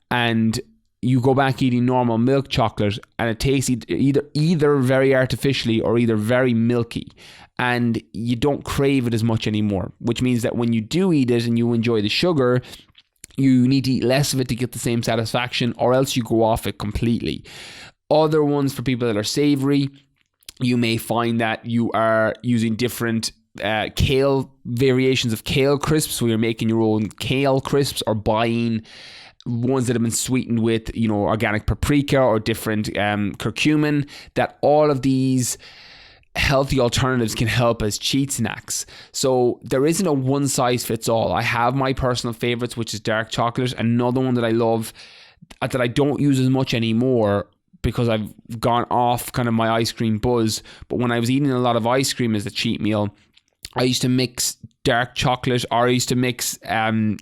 and you go back eating normal milk chocolate, and it tastes either very artificially or either very milky, and you don't crave it as much anymore, which means that when you do eat it and you enjoy the sugar, you need to eat less of it to get the same satisfaction, or else you go off it completely. Other ones for people that are savory, you may find that you are using different kale variations of kale crisps, where you're making your own kale crisps, or buying ones that have been sweetened with organic paprika or different curcumin. That all of these healthy alternatives can help as cheat snacks. So there isn't a one size fits all. I have my personal favorites, which is dark chocolate. Another one that I love that I don't use as much anymore, because I've gone off kind of my ice cream buzz, but when I was eating a lot of ice cream as a cheat meal, I used to mix dark chocolate, or I used to mix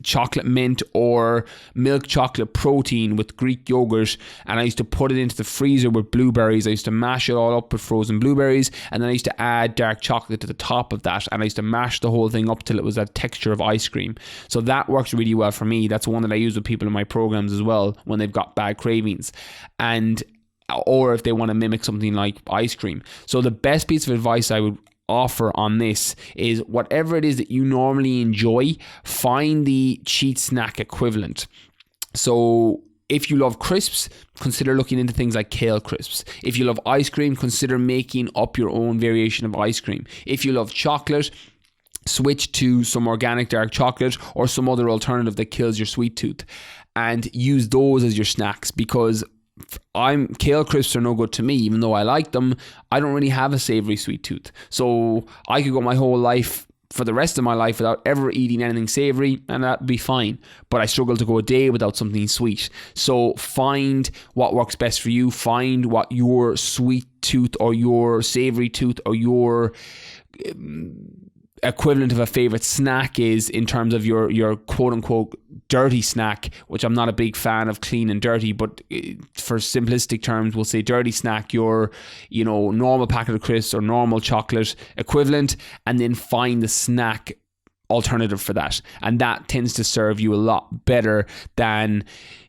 chocolate mint or milk chocolate protein with Greek yogurt, and I used to put it into the freezer with blueberries. I used to mash it all up with frozen blueberries, and then I used to add dark chocolate to the top of that, and I used to mash the whole thing up till it was a texture of ice cream. So that works really well for me. That's one that I use with people in my programs as well when they've got bad cravings, or if they want to mimic something like ice cream. So the best piece of advice I would offer on this is, whatever it is that you normally enjoy, find the cheat snack equivalent. So if you love crisps, consider looking into things like kale crisps. If you love ice cream, consider making up your own variation of ice cream. If you love chocolate, switch to some organic dark chocolate or some other alternative that kills your sweet tooth, and use those as your snacks, because kale crisps are no good to me. Even though I like them, I don't really have a savory sweet tooth. So I could go my whole life, for the rest of my life, without ever eating anything savory, and that'd be fine. But I struggle to go a day without something sweet. So find what works best for you. Find what your sweet tooth or your savory tooth or your equivalent of a favorite snack is, in terms of your quote unquote dirty snack, which I'm not a big fan of clean and dirty, but for simplistic terms we'll say dirty snack, your normal packet of crisps or normal chocolate equivalent, and then find the snack alternative for that, and that tends to serve you a lot better than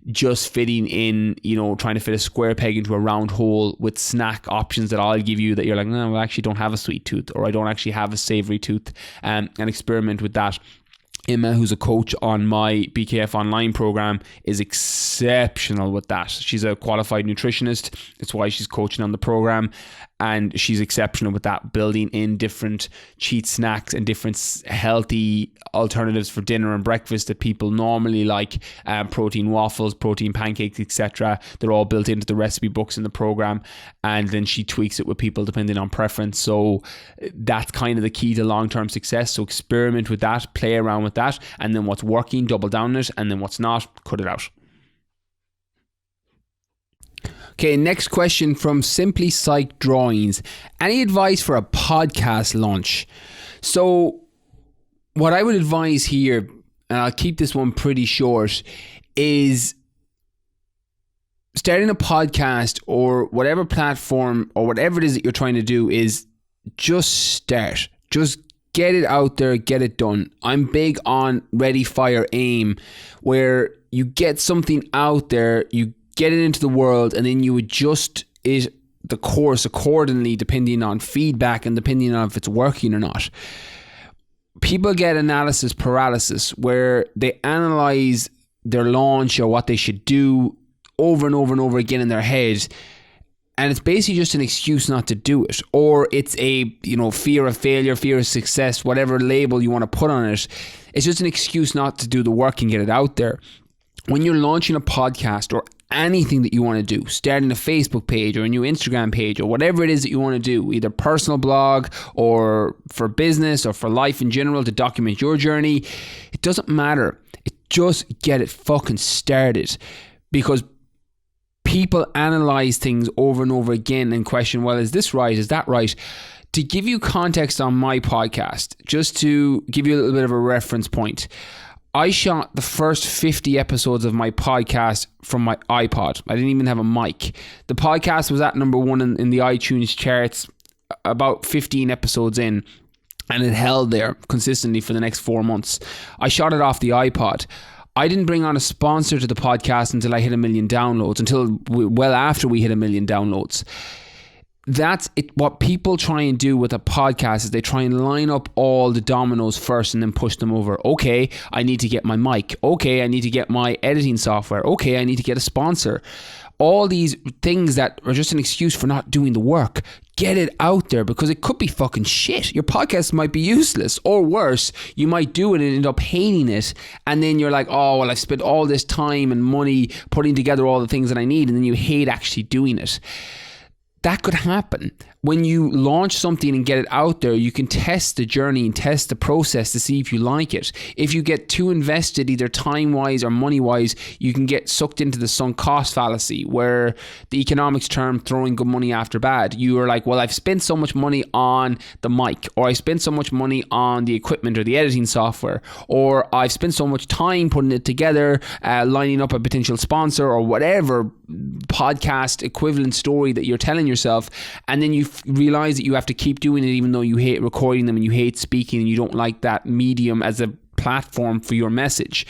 just fitting in, trying to fit a square peg into a round hole with snack options that I'll give you that you're like, no, I actually don't have a sweet tooth, or I don't actually have a savory tooth, and experiment with that. Emma, who's a coach on my BKF online program, is exceptional with that. She's a qualified nutritionist. It's why she's coaching on the program, and she's exceptional with that, building in different cheat snacks and different healthy alternatives for dinner and breakfast that people normally like, protein waffles, protein pancakes, etc. They're all built into the recipe books in the program, and then she tweaks it with people depending on preference. So that's kind of the key to long-term success. So experiment with that, play around with that, and then what's working, double down on it, and then what's not, cut it out. Okay, next question from Simply Psych Drawings. Any advice for a podcast launch? So what I would advise here, and I'll keep this one pretty short, is starting a podcast or whatever platform or whatever it is that you're trying to do is just start. Just get it out there, get it done. I'm big on ready, fire, aim, where you get something out there, you get it into the world, and then you adjust the course accordingly depending on feedback and depending on if it's working or not. People get analysis paralysis, where they analyze their launch or what they should do over and over and over again in their head, and it's basically just an excuse not to do it, or it's a fear of failure, fear of success, whatever label you want to put on it. It's just an excuse not to do the work and get it out there. When you're launching a podcast or anything that you want to do, starting a Facebook page or a new Instagram page or whatever it is that you want to do, either personal blog or for business or for life in general to document your journey, it doesn't matter. Just get it fucking started, because people analyze things over and over again and question, well, is this right? Is that right? To give you context on my podcast, just to give you a little bit of a reference point, I shot the first 50 episodes of my podcast from my iPod. I didn't even have a mic. The podcast was at number 1 in the iTunes charts about 15 episodes in, and it held there consistently for the next 4 months. I shot it off the iPod. I didn't bring on a sponsor to the podcast until I hit 1 million downloads, until well after we hit 1 million downloads. That's it. What people try and do with a podcast is they try and line up all the dominoes first and then push them over. Okay, I need to get my mic. Okay, I need to get my editing software. Okay, I need to get a sponsor. All these things that are just an excuse for not doing the work. Get it out there, because it could be fucking shit. Your podcast might be useless, or worse, you might do it and end up hating it, and then you're like, oh well, I've spent all this time and money putting together all the things that I need, and then you hate actually doing it. That could happen. When you launch something and get it out there, you can test the journey and test the process to see if you like it. If you get too invested, either time-wise or money-wise, you can get sucked into the sunk cost fallacy, where the economics term throwing good money after bad. You are like, well, I've spent so much money on the mic, or I spent so much money on the equipment or the editing software, or I've spent so much time putting it together, lining up a potential sponsor or whatever podcast equivalent story that you're telling yourself, and then you realize that you have to keep doing it even though you hate recording them and you hate speaking and you don't like that medium as a platform for your message.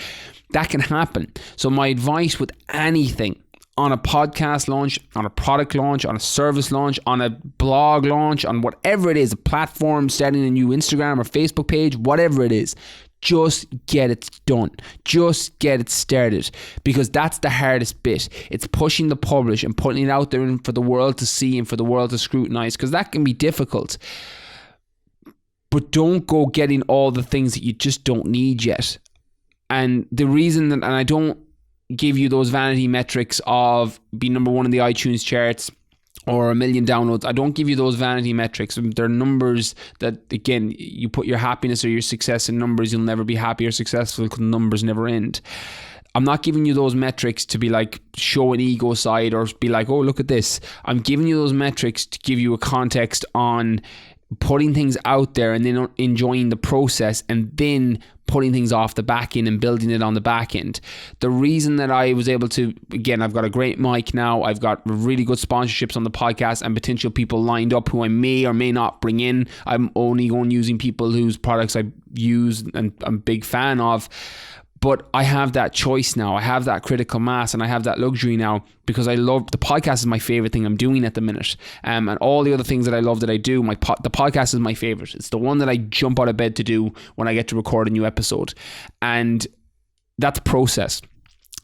That can happen. So my advice with anything, on a podcast launch, on a product launch, on a service launch, on a blog launch, on whatever it is, a platform, starting a new Instagram or Facebook page, whatever it is, just get it done. Just get it started, because that's the hardest bit. It's pushing the publish and putting it out there for the world to see and for the world to scrutinize, because that can be difficult. But don't go getting all the things that you just don't need yet. And the reason that, and I don't give you those vanity metrics of being number 1 in the iTunes charts or 1 million downloads, I don't give you those vanity metrics. They're numbers that, again, you put your happiness or your success in numbers, you'll never be happy or successful because numbers never end. I'm not giving you those metrics to be like show an ego side or be like, oh, look at this. I'm giving you those metrics to give you a context on putting things out there and then enjoying the process, and then putting things off the back end and building it on the back end. The reason that I was able to, again, I've got a great mic now, I've got really good sponsorships on the podcast and potential people lined up who I may or may not bring in. I'm only going using people whose products I use and I'm a big fan of. But I have that choice now. I have that critical mass and I have that luxury now, because I love, the podcast is my favorite thing I'm doing at the minute. And all the other things that I love that I do, the podcast is my favorite. It's the one that I jump out of bed to do when I get to record a new episode. And that's a process.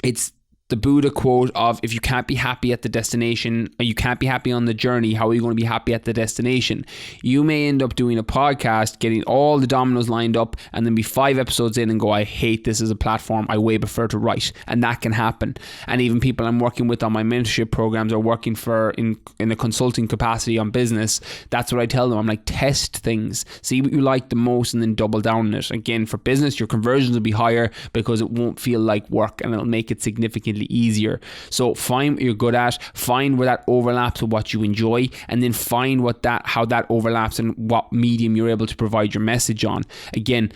It's the Buddha quote of, if you can't be happy at the destination, or you can't be happy on the journey, how are you going to be happy at the destination? You may end up doing a podcast, getting all the dominoes lined up, and then be 5 episodes in and go, I hate this as a platform, I way prefer to write. And that can happen. And even people I'm working with on my mentorship programs or working for in a consulting capacity on business, that's what I tell them. I'm like, test things, see what you like the most, and then double down on it. Again, for business, your conversions will be higher because it won't feel like work, and it'll make it significantly easier. So find what you're good at, find where that overlaps with what you enjoy, and then find how that overlaps and what medium you're able to provide your message on. Again,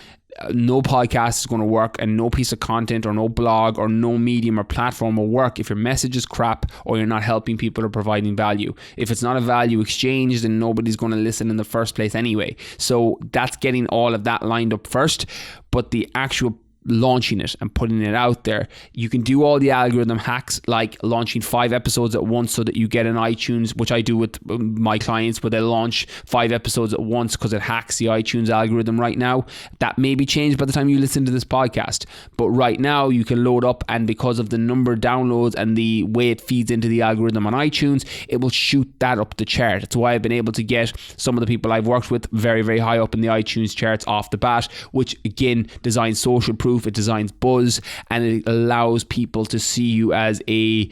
no podcast is going to work, and no piece of content or no blog or no medium or platform will work if your message is crap or you're not helping people or providing value. If it's not a value exchange, then nobody's going to listen in the first place anyway. So that's getting all of that lined up first. But the actual launching it and putting it out there, you can do all the algorithm hacks, like launching 5 episodes at once so that you get an iTunes, which I do with my clients, where they launch 5 episodes at once because it hacks the iTunes algorithm right now. That may be changed by the time you listen to this podcast, but right now you can load up, and because of the number of downloads and the way it feeds into the algorithm on iTunes, it will shoot that up the chart. That's why I've been able to get some of the people I've worked with very, very high up in the iTunes charts off the bat, which again designs social proof, it designs buzz, and it allows people to see you as a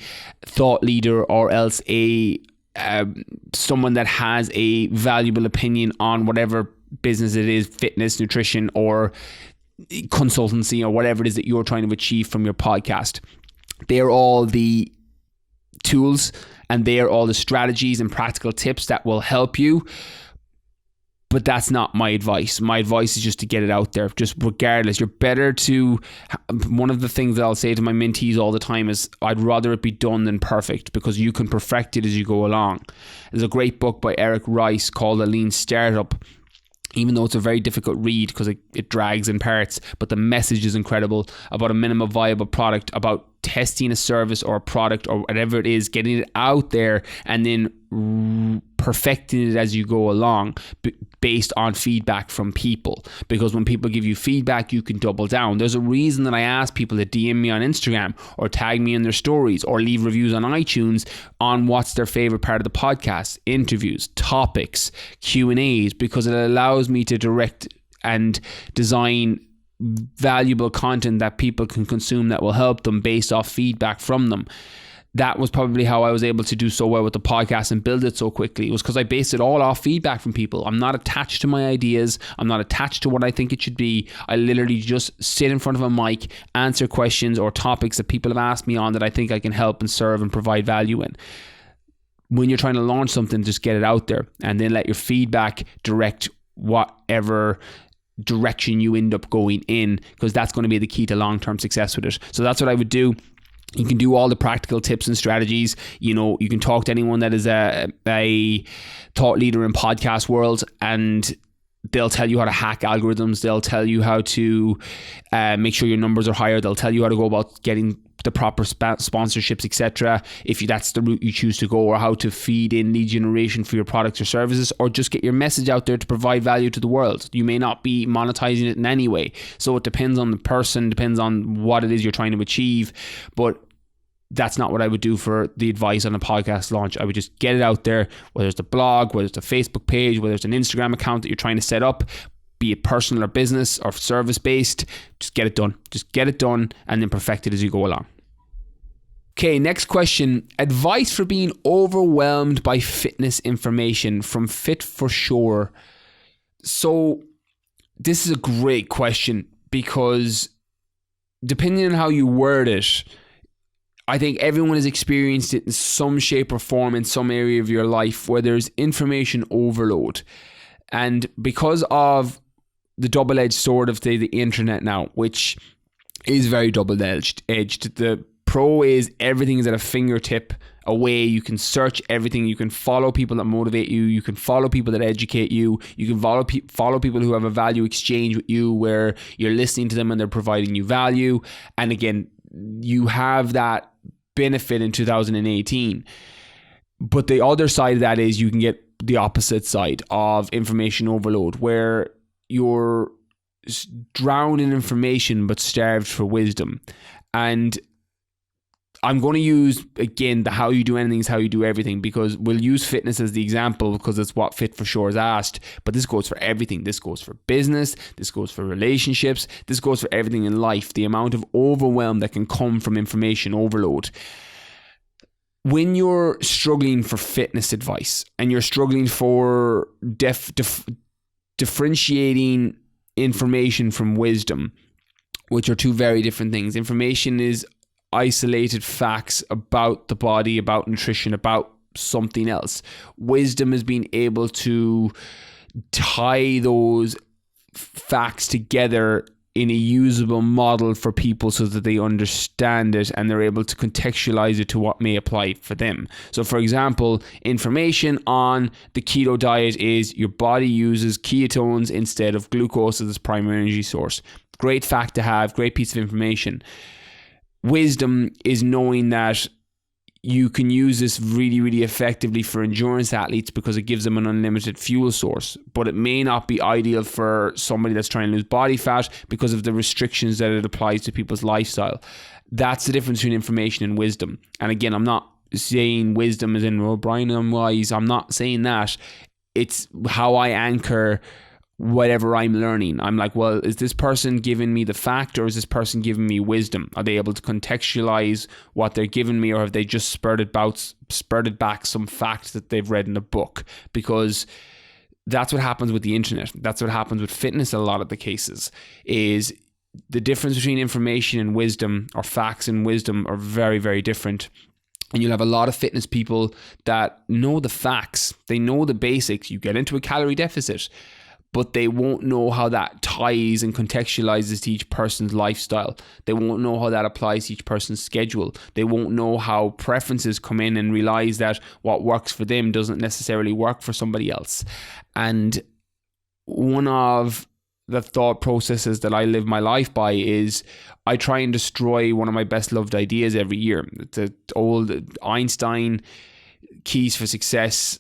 thought leader, or else a someone that has a valuable opinion on whatever business it is, fitness, nutrition, or consultancy, or whatever it is that you're trying to achieve from your podcast. They're all the tools, and they're all the strategies and practical tips that will help you. But that's not my advice. My advice is just to get it out there. Just regardless, you're better to... One of the things that I'll say to my mentees all the time is, I'd rather it be done than perfect, because you can perfect it as you go along. There's a great book by Eric Rice called A Lean Startup. Even though it's a very difficult read because it drags in parts, but the message is incredible, about a minimum viable product, about testing a service or a product or whatever it is, getting it out there and then perfecting it as you go along based on feedback from people. Because when people give you feedback, you can double down. There's a reason that I ask people to DM me on Instagram or tag me in their stories or leave reviews on iTunes on what's their favorite part of the podcast, interviews, topics, Q&As, because it allows me to direct and design valuable content that people can consume that will help them based off feedback from them. That was probably how I was able to do so well with the podcast and build it so quickly. It was because I based it all off feedback from people. I'm not attached to my ideas. I'm not attached to what I think it should be. I literally just sit in front of a mic, answer questions or topics that people have asked me on that I think I can help and serve and provide value in. When you're trying to launch something, just get it out there and then let your feedback direct whatever direction you end up going in, because that's going to be the key to long-term success with it. So that's what I would do. You can do all the practical tips and strategies. You know, you can talk to anyone that is a thought leader in podcast world, and they'll tell you how to hack algorithms. They'll tell you how to make sure your numbers are higher. They'll tell you how to go about getting the proper sponsorships, etc. If that's the route you choose to go, or how to feed in lead generation for your products or services, or just get your message out there to provide value to the world. You may not be monetizing it in any way. So it depends on the person, depends on what it is you're trying to achieve. But that's not what I would do for the advice on a podcast launch. I would just get it out there, whether it's a blog, whether it's a Facebook page, whether it's an Instagram account that you're trying to set up, be it personal or business or service based. Just get it done. Just get it done and then perfect it as you go along. Okay, next question. Advice for being overwhelmed by fitness information from Fit for Sure. So this is a great question, because depending on how you word it, I think everyone has experienced it in some shape or form in some area of your life where there's information overload. And because of the double-edged sword of the internet now, which is very double-edged, the pro is everything is at a fingertip away. You can search everything. You can follow people that motivate you. You can follow people that educate you. You can follow people who have a value exchange with you, where you're listening to them and they're providing you value. And again, you have that benefit in 2018. But the other side of that is you can get the opposite side of information overload, where you're drowned in information but starved for wisdom. And I'm going to use, again, the how you do anything is how you do everything, because we'll use fitness as the example because it's what Fit for Sure is asked. But this goes for everything. This goes for business. This goes for relationships. This goes for everything in life. The amount of overwhelm that can come from information overload. When you're struggling for fitness advice and you're struggling for differentiating information from wisdom, which are two very different things. Information is isolated facts about the body, about nutrition, about something else. Wisdom is being able to tie those facts together in a usable model for people so that they understand it and they're able to contextualize it to what may apply for them. So for example, information on the keto diet is your body uses ketones instead of glucose as its primary energy source. Great fact to have, great piece of information. Wisdom is knowing that you can use this really, really effectively for endurance athletes because it gives them an unlimited fuel source. But it may not be ideal for somebody that's trying to lose body fat because of the restrictions that it applies to people's lifestyle. That's the difference between information and wisdom. And again, I'm not saying wisdom as in, well, Brian, I'm wise. I'm not saying that. It's how I anchor whatever I'm learning. I'm like, well, is this person giving me the fact or is this person giving me wisdom? Are they able to contextualize what they're giving me, or have they just spurted back some fact that they've read in a book? Because that's what happens with the internet. That's what happens with fitness in a lot of the cases, is the difference between information and wisdom, or facts and wisdom, are very, very different. And you'll have a lot of fitness people that know the facts. They know the basics. You get into a calorie deficit, but they won't know how that ties and contextualizes to each person's lifestyle. They won't know how that applies to each person's schedule. They won't know how preferences come in and realize that what works for them doesn't necessarily work for somebody else. And one of the thought processes that I live my life by is I try and destroy one of my best loved ideas every year. The old Einstein keys for success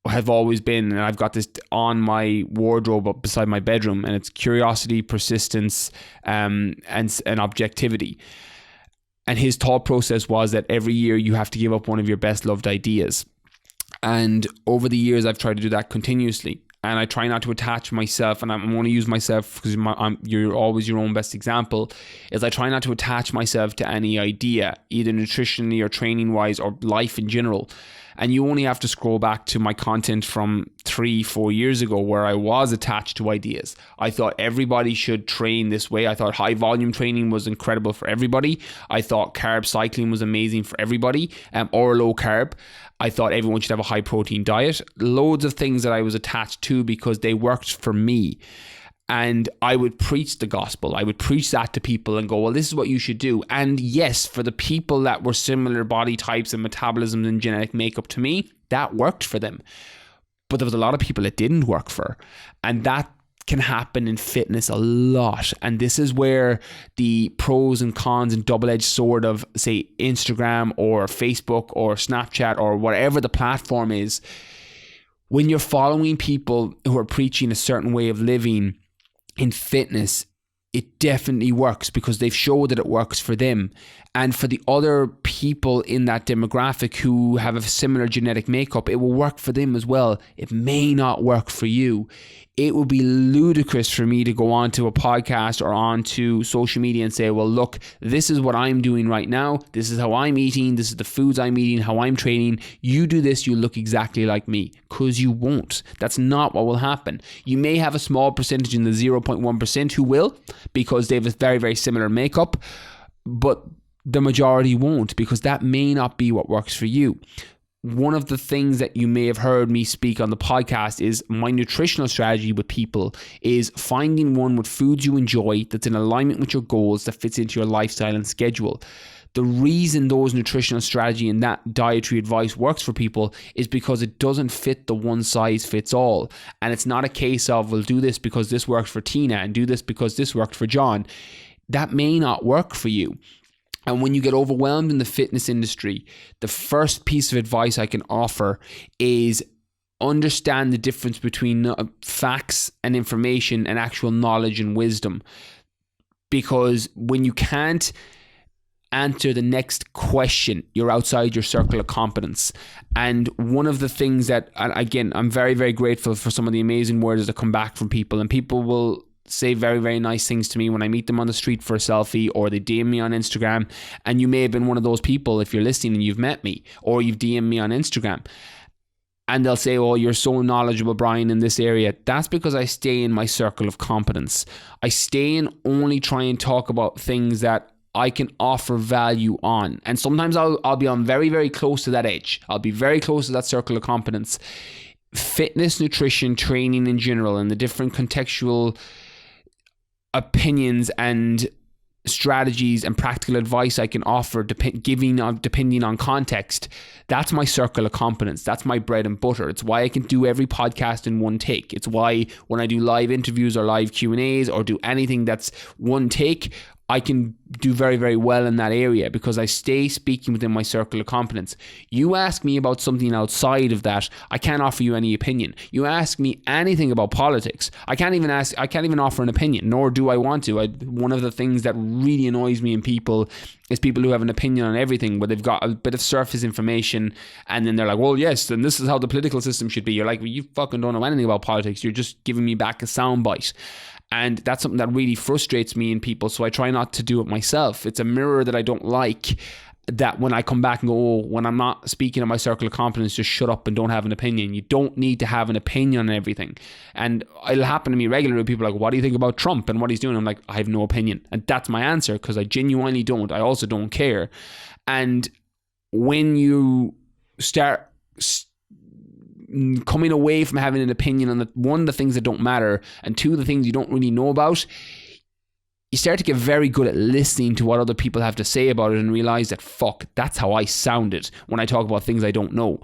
have always been, and I've got this on my wardrobe up beside my bedroom, and it's curiosity, persistence, and objectivity. And his thought process was that every year you have to give up one of your best loved ideas. And over the years, I've tried to do that continuously. And I try not to attach myself, and I'm going to use myself because you're always your own best example, is I try not to attach myself to any idea, either nutritionally or training wise or life in general. And you only have to scroll back to my content from 3-4 years ago where I was attached to ideas. I thought everybody should train this way. I thought high volume training was incredible for everybody. I thought carb cycling was amazing for everybody, or low carb. I thought everyone should have a high protein diet. Loads of things that I was attached to because they worked for me. And I would preach the gospel. I would preach that to people and go, well, this is what you should do. And yes, for the people that were similar body types and metabolisms and genetic makeup to me, that worked for them. But there was a lot of people it didn't work for. And that can happen in fitness a lot. And this is where the pros and cons and double-edged sword of, say, Instagram or Facebook or Snapchat or whatever the platform is. When you're following people who are preaching a certain way of living in fitness, it definitely works because they've showed that it works for them. And for the other people in that demographic who have a similar genetic makeup, it will work for them as well. It may not work for you. It would be ludicrous for me to go onto a podcast or onto social media and say, well, look, this is what I'm doing right now. This is how I'm eating. This is the foods I'm eating, how I'm training. You do this, you look exactly like me. Because you won't. That's not what will happen. You may have a small percentage in the 0.1% who will, because they have a very, very similar makeup, but the majority won't, because that may not be what works for you. One of the things that you may have heard me speak on the podcast is my nutritional strategy with people is finding one with foods you enjoy that's in alignment with your goals, that fits into your lifestyle and schedule. The reason those nutritional strategy and that dietary advice works for people is because it doesn't fit the one size fits all. And it's not a case of, we'll do this because this worked for Tina and do this because this worked for John. That may not work for you. And when you get overwhelmed in the fitness industry, the first piece of advice I can offer is understand the difference between facts and information and actual knowledge and wisdom. Because when you can't answer the next question, you're outside your circle of competence. And one of the things that, and again, I'm very, very grateful for some of the amazing words that come back from people, and people will say very, very nice things to me when I meet them on the street for a selfie, or they DM me on Instagram. And you may have been one of those people if you're listening and you've met me, or you've DM'd me on Instagram. And they'll say, oh, you're so knowledgeable, Brian, in this area. That's because I stay in my circle of competence. I stay and only try and talk about things that I can offer value on. And sometimes I'll be on very, very close to that edge. I'll be very close to that circle of competence. fitness, nutrition, training in general, and the different contextual opinions and strategies and practical advice I can offer depending on context, that's my circle of competence. That's my bread and butter. It's why I can do every podcast in one take. It's why when I do live interviews or live Q&As or do anything that's one take, I can do very, very well in that area because I stay speaking within my circle of competence. You ask me about something outside of that, I can't offer you any opinion. You ask me anything about politics, I can't even offer an opinion, nor do I want to. One of the things that really annoys me in people is people who have an opinion on everything, where they've got a bit of surface information and then they're like, well, yes, and this is how the political system should be. You're like, well, you fucking don't know anything about politics. You're just giving me back a soundbite. And that's something that really frustrates me in people, so I try not to do it myself. It's a mirror that I don't like, that when I come back and go, oh, when I'm not speaking in my circle of competence, just shut up and don't have an opinion. You don't need to have an opinion on everything. And it'll happen to me regularly. People are like, what do you think about Trump and what he's doing? I'm like, I have no opinion. And that's my answer, because I genuinely don't. I also don't care. And when you start coming away from having an opinion on the things that don't matter, and two, the things you don't really know about, you start to get very good at listening to what other people have to say about it and realize that, fuck, that's how I sounded when I talk about things I don't know.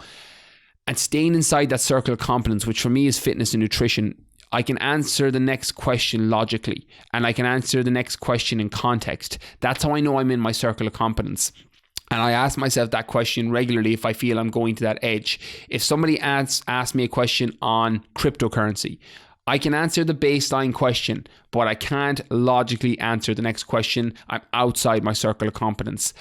And staying inside that circle of competence, which for me is fitness and nutrition, I can answer the next question logically, and I can answer the next question in context. That's how I know I'm in my circle of competence. And I ask myself that question regularly if I feel I'm going to that edge. If somebody asks me a question on cryptocurrency, I can answer the baseline question, but I can't logically answer the next question. I'm outside my circle of competence.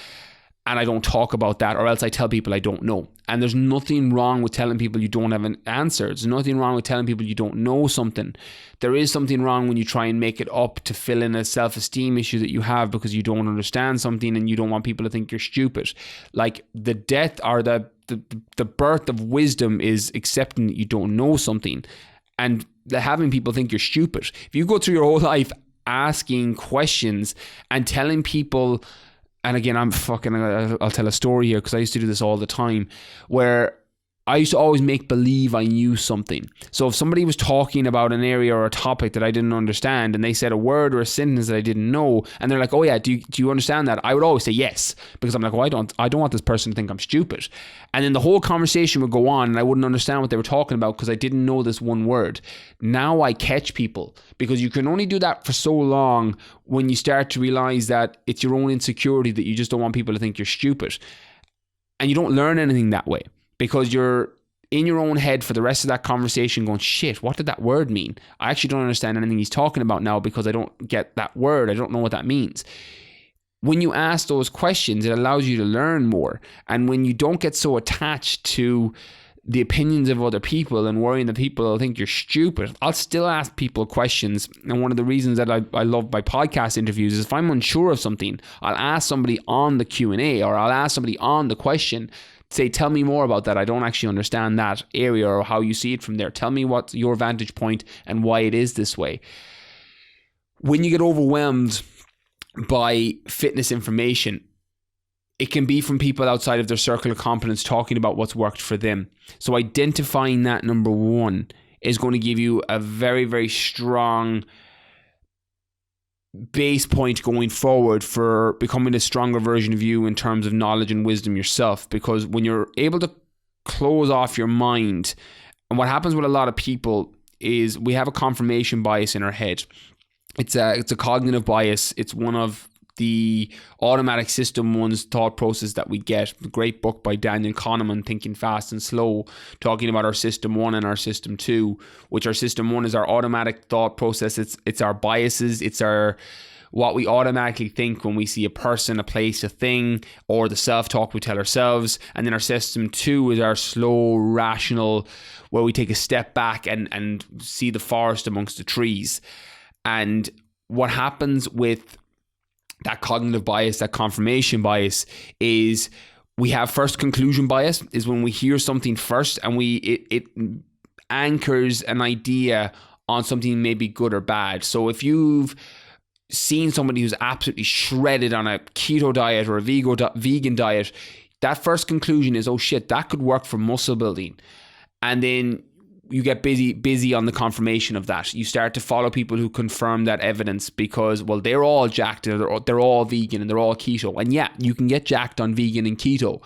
And I don't talk about that, or else I tell people I don't know. And there's nothing wrong with telling people you don't have an answer. There's nothing wrong with telling people you don't know something. There is something wrong when you try and make it up to fill in a self-esteem issue that you have because you don't understand something and you don't want people to think you're stupid. Like, the death or the birth of wisdom is accepting that you don't know something and having people think you're stupid. If you go through your whole life asking questions and telling people, and again, I'll tell a story here because I used to do this all the time, where I used to always make believe I knew something. So if somebody was talking about an area or a topic that I didn't understand and they said a word or a sentence that I didn't know, and they're like, oh yeah, do you understand that? I would always say yes, because I'm like, well, I don't want this person to think I'm stupid. And then the whole conversation would go on and I wouldn't understand what they were talking about because I didn't know this one word. Now I catch people, because you can only do that for so long when you start to realize that it's your own insecurity that you just don't want people to think you're stupid. And you don't learn anything that way, because you're in your own head for the rest of that conversation going, shit, what did that word mean? I actually don't understand anything he's talking about now because I don't get that word. I don't know what that means. When you ask those questions, it allows you to learn more. And when you don't get so attached to the opinions of other people and worrying that people will think you're stupid, I'll still ask people questions. And one of the reasons that I love my podcast interviews is if I'm unsure of something, I'll ask somebody on the Q&A, or I'll ask somebody on the question, say, tell me more about that. I don't actually understand that area or how you see it from there. Tell me what's your vantage point and why it is this way. When you get overwhelmed by fitness information, it can be from people outside of their circle of competence talking about what's worked for them. So identifying that, number one, is going to give you a very, very strong base point going forward for becoming a stronger version of you in terms of knowledge and wisdom yourself. Because when you're able to close off your mind, and what happens with a lot of people is we have a confirmation bias in our head. It's a cognitive bias. It's one of the automatic system one's thought process that we get. The great book by Daniel Kahneman, Thinking Fast and Slow, talking about our system 1 and our system 2, which our system 1 is our automatic thought process. It's our biases. It's our what we automatically think when we see a person, a place, a thing, or the self-talk we tell ourselves. And then our system 2 is our slow, rational, where we take a step back and see the forest amongst the trees. And what happens with that cognitive bias, that confirmation bias, is we have first conclusion bias, is when we hear something first and it anchors an idea on something maybe good or bad. So if you've seen somebody who's absolutely shredded on a keto diet or a vegan diet, that first conclusion is, oh shit, that could work for muscle building. And then you get busy on the confirmation of that. You start to follow people who confirm that evidence because, well, they're all jacked, they're all vegan and they're all keto. And yeah, you can get jacked on vegan and keto.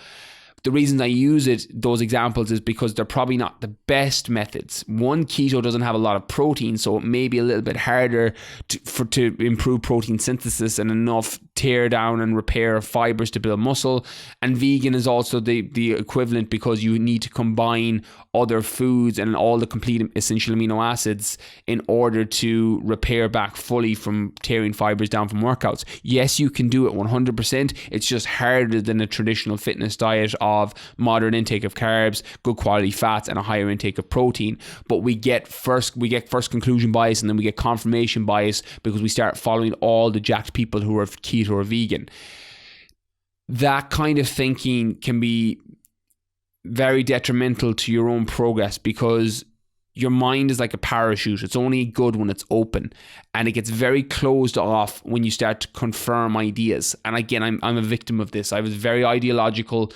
The reason I use those examples is because they're probably not the best methods. One, keto doesn't have a lot of protein, so it may be a little bit harder to improve protein synthesis and enough tear down and repair of fibers to build muscle. And vegan is also the equivalent because you need to combine other foods and all the complete essential amino acids in order to repair back fully from tearing fibers down from workouts. Yes, you can do it 100%. It's just harder than a traditional fitness diet of moderate intake of carbs, good quality fats, and a higher intake of protein. But we get first conclusion bias, and then we get confirmation bias because we start following all the jacked people who are keto or vegan. That kind of thinking can be very detrimental to your own progress because your mind is like a parachute. It's only good when it's open, and it gets very closed off when you start to confirm ideas. And again, I'm a victim of this. I was very ideological,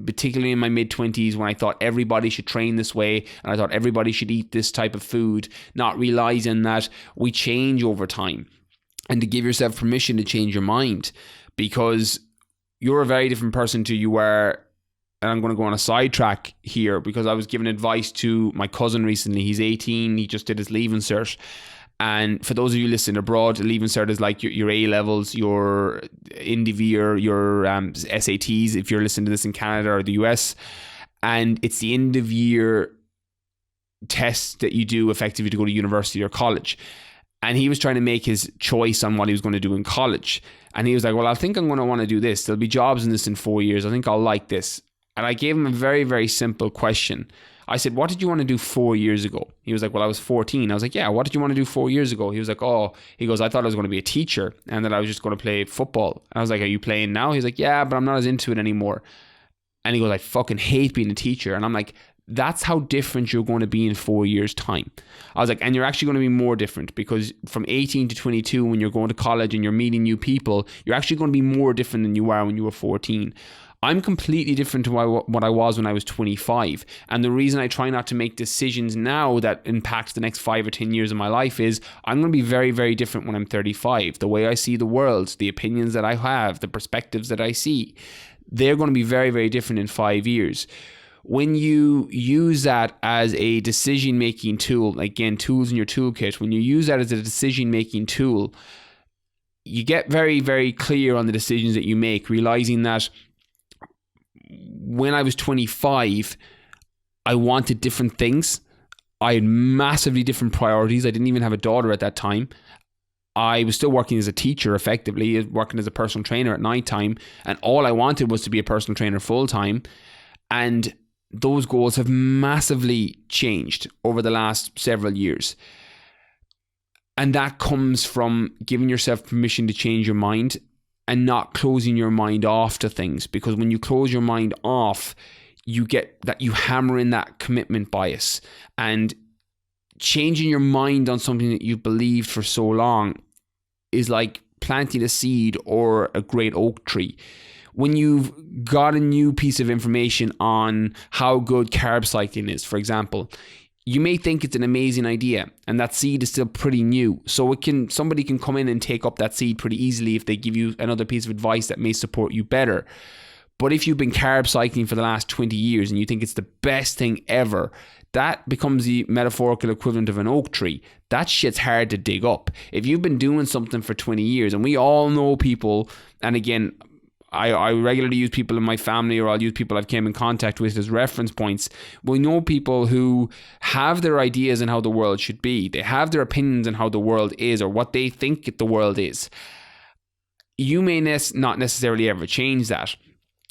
particularly in my mid-20s, when I thought everybody should train this way and I thought everybody should eat this type of food, not realizing that we change over time, and to give yourself permission to change your mind, because you're a very different person to you were. And I'm going to go on a sidetrack here because I was giving advice to my cousin recently. He's 18. He just did his Leaving Cert. And for those of you listening abroad, Leaving Cert is like your A levels, your NDV, your SATs, if you're listening to this in Canada or the US. And it's the end of year test that you do effectively to go to university or college. And he was trying to make his choice on what he was going to do in college. And he was like, well, I think I'm going to want to do this. There'll be jobs in this in 4 years. I think I'll like this. And I gave him a very, very simple question. I said, what did you want to do 4 years ago? He was like, well, I was 14. I was like, yeah, what did you want to do 4 years ago? He was like, he goes, I thought I was going to be a teacher and that I was just going to play football. And I was like, are you playing now? He's like, yeah, but I'm not as into it anymore. And he goes, I fucking hate being a teacher. And I'm like, that's how different you're going to be in 4 years' time. I was like, and you're actually going to be more different because from 18 to 22, when you're going to college and you're meeting new people, you're actually going to be more different than you are when you were 14. I'm completely different to what I was when I was 25. And the reason I try not to make decisions now that impact the next 5 or 10 years of my life is I'm going to be very, very different when I'm 35. The way I see the world, the opinions that I have, the perspectives that I see, they're going to be very, very different in 5 years. When you use that as a decision-making tool, again, tools in your toolkit, when you use that as a decision-making tool, you get very, very clear on the decisions that you make, realizing that when I was 25, I wanted different things. I had massively different priorities. I didn't even have a daughter at that time. I was still working as a teacher, effectively, working as a personal trainer at night time. And all I wanted was to be a personal trainer full time. And those goals have massively changed over the last several years. And that comes from giving yourself permission to change your mind and not closing your mind off to things. Because when you close your mind off, you get that you hammer in that commitment bias. And changing your mind on something that you've believed for so long is like planting a seed or a great oak tree. When you've got a new piece of information on how good carb cycling is, for example, you may think it's an amazing idea and that seed is still pretty new. So somebody can come in and take up that seed pretty easily if they give you another piece of advice that may support you better. But if you've been carb cycling for the last 20 years and you think it's the best thing ever, that becomes the metaphorical equivalent of an oak tree. That shit's hard to dig up. If you've been doing something for 20 years, and we all know people, and again, I regularly use people in my family, or I'll use people I've came in contact with as reference points. We know people who have their ideas on how the world should be. They have their opinions on how the world is or what they think the world is. You may not necessarily ever change that.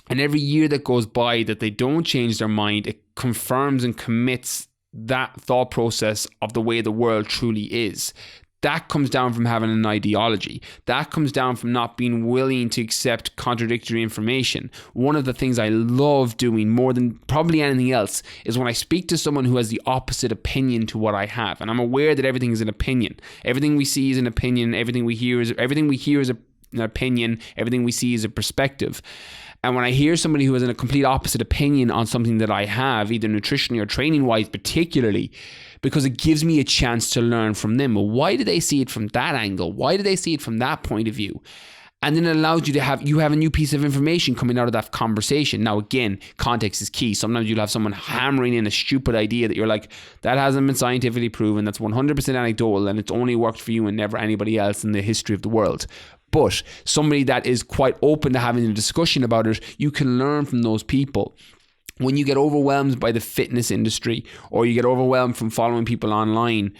And every year that goes by that they don't change their mind, it confirms and commits that thought process of the way the world truly is. That comes down from having an ideology. That comes down from not being willing to accept contradictory information. One of the things I love doing more than probably anything else is when I speak to someone who has the opposite opinion to what I have. And I'm aware that everything is an opinion. Everything we see is an opinion. Everything we hear is an opinion. Everything we see is a perspective. And when I hear somebody who has a complete opposite opinion on something that I have, either nutritionally or training wise particularly, because it gives me a chance to learn from them. Well, why do they see it from that angle? Why do they see it from that point of view? And then it allows you to have a new piece of information coming out of that conversation. Now, again, context is key. Sometimes you'll have someone hammering in a stupid idea that you're like, that hasn't been scientifically proven. That's 100% anecdotal, and it's only worked for you and never anybody else in the history of the world. But somebody that is quite open to having a discussion about it, you can learn from those people. When you get overwhelmed by the fitness industry, or you get overwhelmed from following people online,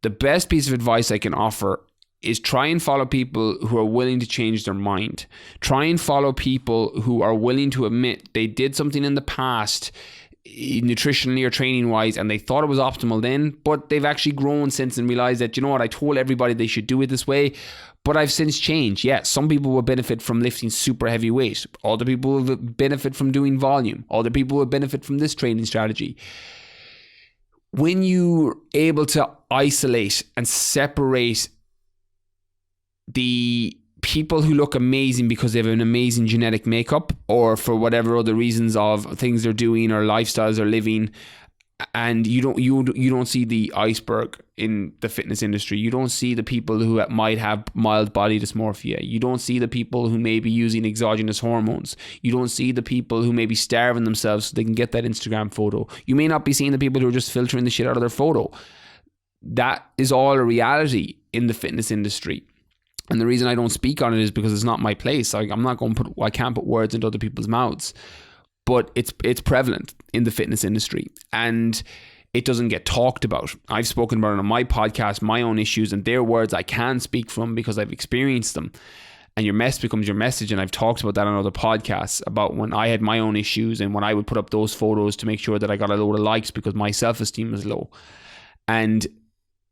the best piece of advice I can offer is try and follow people who are willing to change their mind. Try and follow people who are willing to admit they did something in the past, nutritionally or training wise, and they thought it was optimal then, but they've actually grown since and realized that, you know what, I told everybody they should do it this way, but I've since changed. Yeah, some people will benefit from lifting super heavy weight. Other people will benefit from doing volume. Other people will benefit from this training strategy. When you're able to isolate and separate the people who look amazing because they have an amazing genetic makeup, or for whatever other reasons of things they're doing or lifestyles they're living, and you don't see the iceberg in the fitness industry. You don't see the people who might have mild body dysmorphia. You don't see the people who may be using exogenous hormones. You don't see the people who may be starving themselves so they can get that Instagram photo. You may not be seeing the people who are just filtering the shit out of their photo. That is all a reality in the fitness industry. And the reason I don't speak on it is because it's not my place. I can't put words into other people's mouths, but it's prevalent in the fitness industry, and it doesn't get talked about. I've spoken about it on my podcast, my own issues, and their words I can speak from because I've experienced them. And your mess becomes your message. And I've talked about that on other podcasts about when I had my own issues and when I would put up those photos to make sure that I got a load of likes because my self-esteem was low. And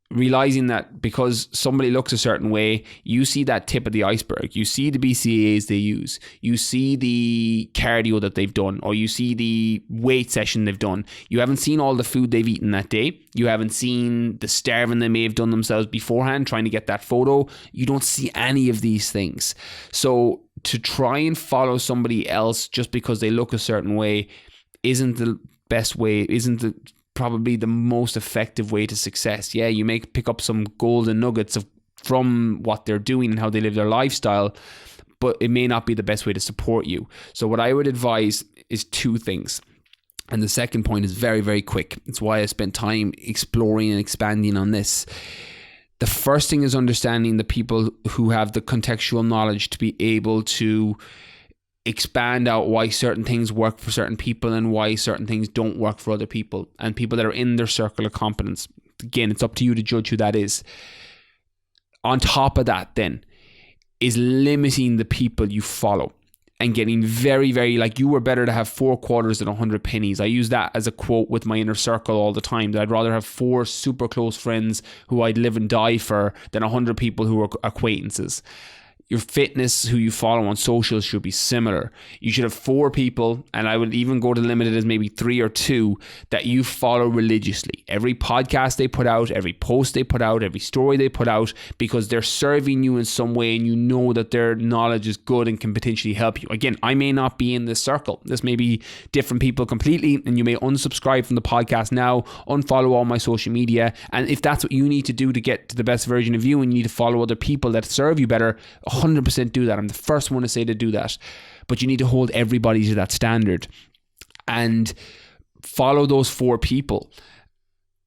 realizing that because somebody looks a certain way, you see that tip of the iceberg. You see the BCAAs they use. You see the cardio that they've done, or you see the weight session they've done. You haven't seen all the food they've eaten that day. You haven't seen the starving they may have done themselves beforehand trying to get that photo. You don't see any of these things. So to try and follow somebody else just because they look a certain way isn't the best way, probably the most effective way to success. Yeah, you may pick up some golden nuggets from what they're doing and how they live their lifestyle, but it may not be the best way to support you. So what I would advise is two things. And the second point is very, very quick. It's why I spent time exploring and expanding on this. The first thing is understanding the people who have the contextual knowledge to be able to expand out why certain things work for certain people and why certain things don't work for other people, and people that are in their circle of competence. Again, it's up to you to judge who that is. On top of that then is limiting the people you follow and getting very, very, like, you were better to have 4 quarters than 100 pennies. I use that as a quote with my inner circle all the time, that I'd rather have 4 super close friends who I'd live and die for than 100 people who are acquaintances. Your fitness, who you follow on socials, should be similar. You should have 4 people, and I would even go to limit it as maybe 3 or 2 that you follow religiously. Every podcast they put out, every post they put out, every story they put out, because they're serving you in some way and you know that their knowledge is good and can potentially help you. Again, I may not be in this circle. This may be different people completely, and you may unsubscribe from the podcast now, unfollow all my social media, and if that's what you need to do to get to the best version of you and you need to follow other people that serve you better, 100% do that. I'm the first one to say to do that, but you need to hold everybody to that standard and follow those 4 people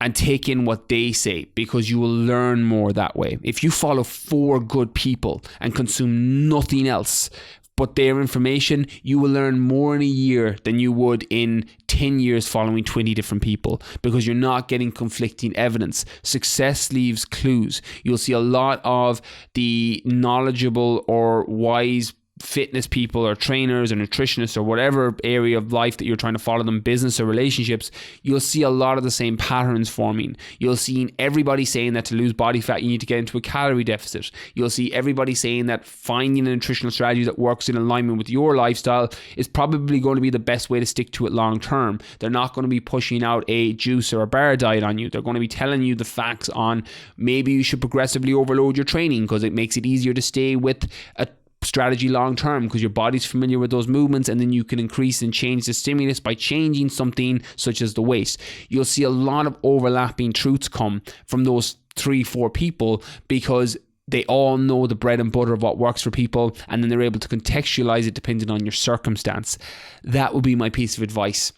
and take in what they say, because you will learn more that way. If you follow 4 good people and consume nothing else but their information, you will learn more in a year than you would in 10 years following 20 different people, because you're not getting conflicting evidence. Success leaves clues. You'll see a lot of the knowledgeable or wise fitness people or trainers or nutritionists or whatever area of life that you're trying to follow them, business or relationships. You'll see a lot of the same patterns forming. You'll see everybody saying that to lose body fat you need to get into a calorie deficit. You'll see everybody saying that finding a nutritional strategy that works in alignment with your lifestyle is probably going to be the best way to stick to it long term. They're not going to be pushing out a juice or a bar diet on you. They're going to be telling you the facts on maybe you should progressively overload your training because it makes it easier to stay with a strategy long term because your body's familiar with those movements, and then you can increase and change the stimulus by changing something such as the weight. You'll see a lot of overlapping truths come from those 3-4 people because they all know the bread and butter of what works for people, and then they're able to contextualize it depending on your circumstance. That would be my piece of advice,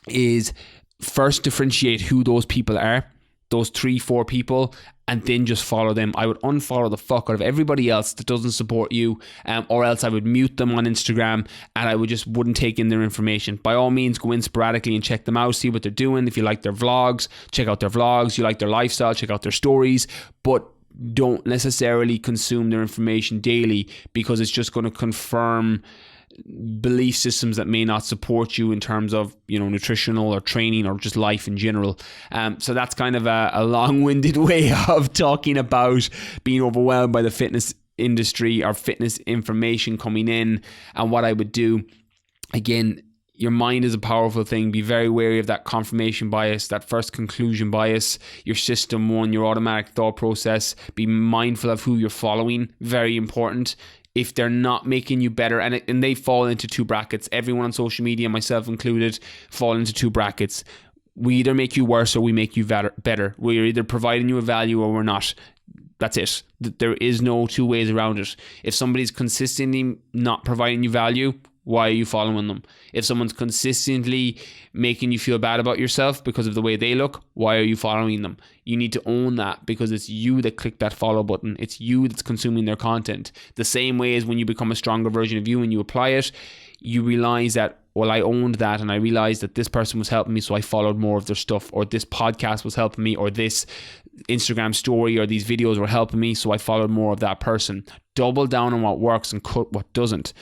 is first differentiate who those people are, those 3-4 people, and then just follow them. I would unfollow the fuck out of everybody else that doesn't support you, or else I would mute them on Instagram, and I wouldn't take in their information. By all means, go in sporadically and check them out, see what they're doing. If you like their vlogs, check out their vlogs. You like their lifestyle, check out their stories, but don't necessarily consume their information daily, because it's just going to confirm belief systems that may not support you in terms of, nutritional or training or just life in general. So that's kind of a long-winded way of talking about being overwhelmed by the fitness industry or fitness information coming in, and what I would do. Again, your mind is a powerful thing. Be very wary of that confirmation bias, that first conclusion bias, your system one, your automatic thought process. Be mindful of who you're following. Very important. If they're not making you better, and they fall into 2 brackets. Everyone on social media, myself included, fall into 2 brackets. We either make you worse or we make you better. We're either providing you a value or we're not. That's it. There is no 2 ways around it. If somebody's consistently not providing you value, why are you following them? If someone's consistently making you feel bad about yourself because of the way they look, why are you following them? You need to own that, because it's you that clicked that follow button. It's you that's consuming their content. The same way as when you become a stronger version of you and you apply it, you realize that, well, I owned that, and I realized that this person was helping me, so I followed more of their stuff, or this podcast was helping me, or this Instagram story or these videos were helping me, so I followed more of that person. Double down on what works and cut what doesn't.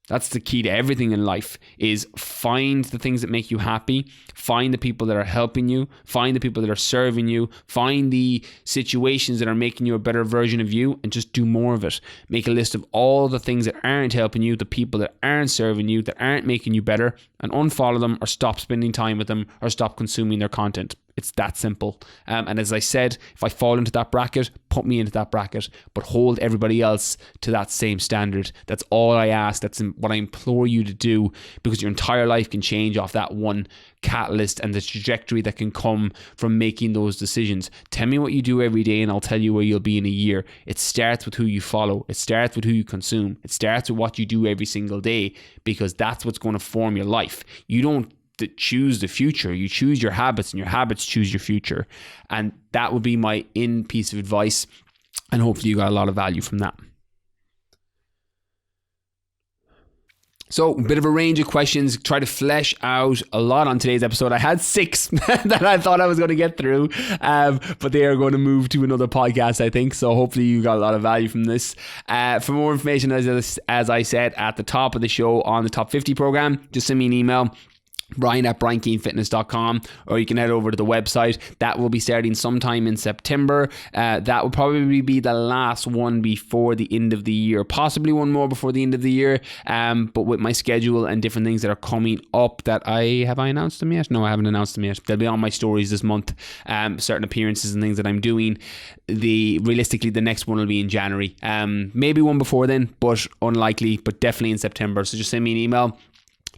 That's the key to everything in life, is find the things that make you happy, find the people that are helping you, find the people that are serving you, find the situations that are making you a better version of you, and just do more of it. Make a list of all the things that aren't helping you, the people that aren't serving you, that aren't making you better, and unfollow them, or stop spending time with them, or stop consuming their content. It's that simple. And as I said, if I fall into that bracket, put me into that bracket, but hold everybody else to that same standard. That's all I ask. That's what I implore you to do, because your entire life can change off that one catalyst and the trajectory that can come from making those decisions. Tell me what you do every day and I'll tell you where you'll be in a year. It starts with who you follow. It starts with who you consume. It starts with what you do every single day, because that's what's going to form your life. You don't choose the future. You choose your habits, and your habits choose your future. And that would be my piece of advice, and hopefully you got a lot of value from that. So, a bit of a range of questions. Try to flesh out a lot on today's episode. I had 6 that I thought I was going to get through, but they are going to move to another podcast, I think. So hopefully you got a lot of value from this. For more information, as I said at the top of the show, on the Top 50 program, just send me an email, brian@briankeanefitness.com, or you can head over to the website. That will be starting sometime in September. That will probably be the last one before the end of the year, possibly one more before the end of the year, but with my schedule and different things that are coming up that have I announced them yet? No, I haven't announced them yet. They'll be on my stories this month, certain appearances and things that I'm doing. Realistically, the next one will be in January, maybe one before then, but unlikely, but definitely in September. So just send me an email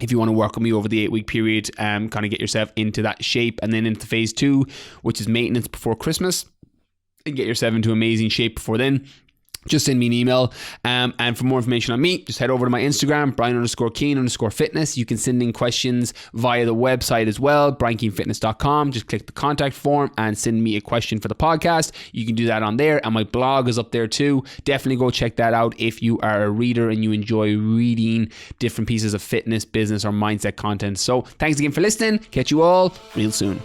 if you want to work with me over the 8-week period, kind of get yourself into that shape, and then into phase 2, which is maintenance before Christmas, and get yourself into amazing shape before then. Just send me an email. And for more information on me, just head over to my Instagram, Brian_Keane_fitness. You can send in questions via the website as well, BrianKeaneFitness.com. Just click the contact form and send me a question for the podcast. You can do that on there. And my blog is up there too. Definitely go check that out if you are a reader and you enjoy reading different pieces of fitness, business, or mindset content. So thanks again for listening. Catch you all real soon.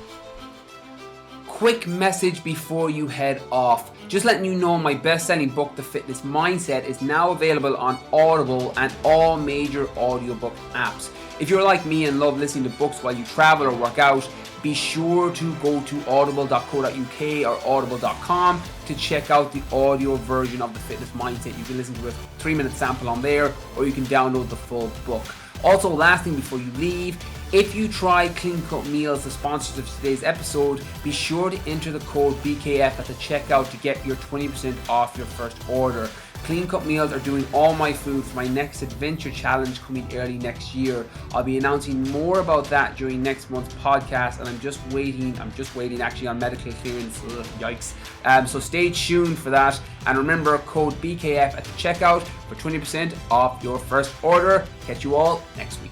Quick message before you head off. Just letting you know, my best-selling book, The Fitness Mindset, is now available on Audible and all major audiobook apps. If you're like me and love listening to books while you travel or work out, be sure to go to audible.co.uk or audible.com to check out the audio version of The Fitness Mindset. You can listen to a 3-minute sample on there, or you can download the full book. Also, last thing before you leave, if you try Clean Cut Meals, the sponsors of today's episode, be sure to enter the code BKF at the checkout to get your 20% off your first order. Clean Cut Meals are doing all my food for my next adventure challenge coming early next year. I'll be announcing more about that during next month's podcast, and I'm just waiting actually on medical clearance. Ugh, yikes. So stay tuned for that, and remember, code BKF at the checkout for 20% off your first order. Catch you all next week.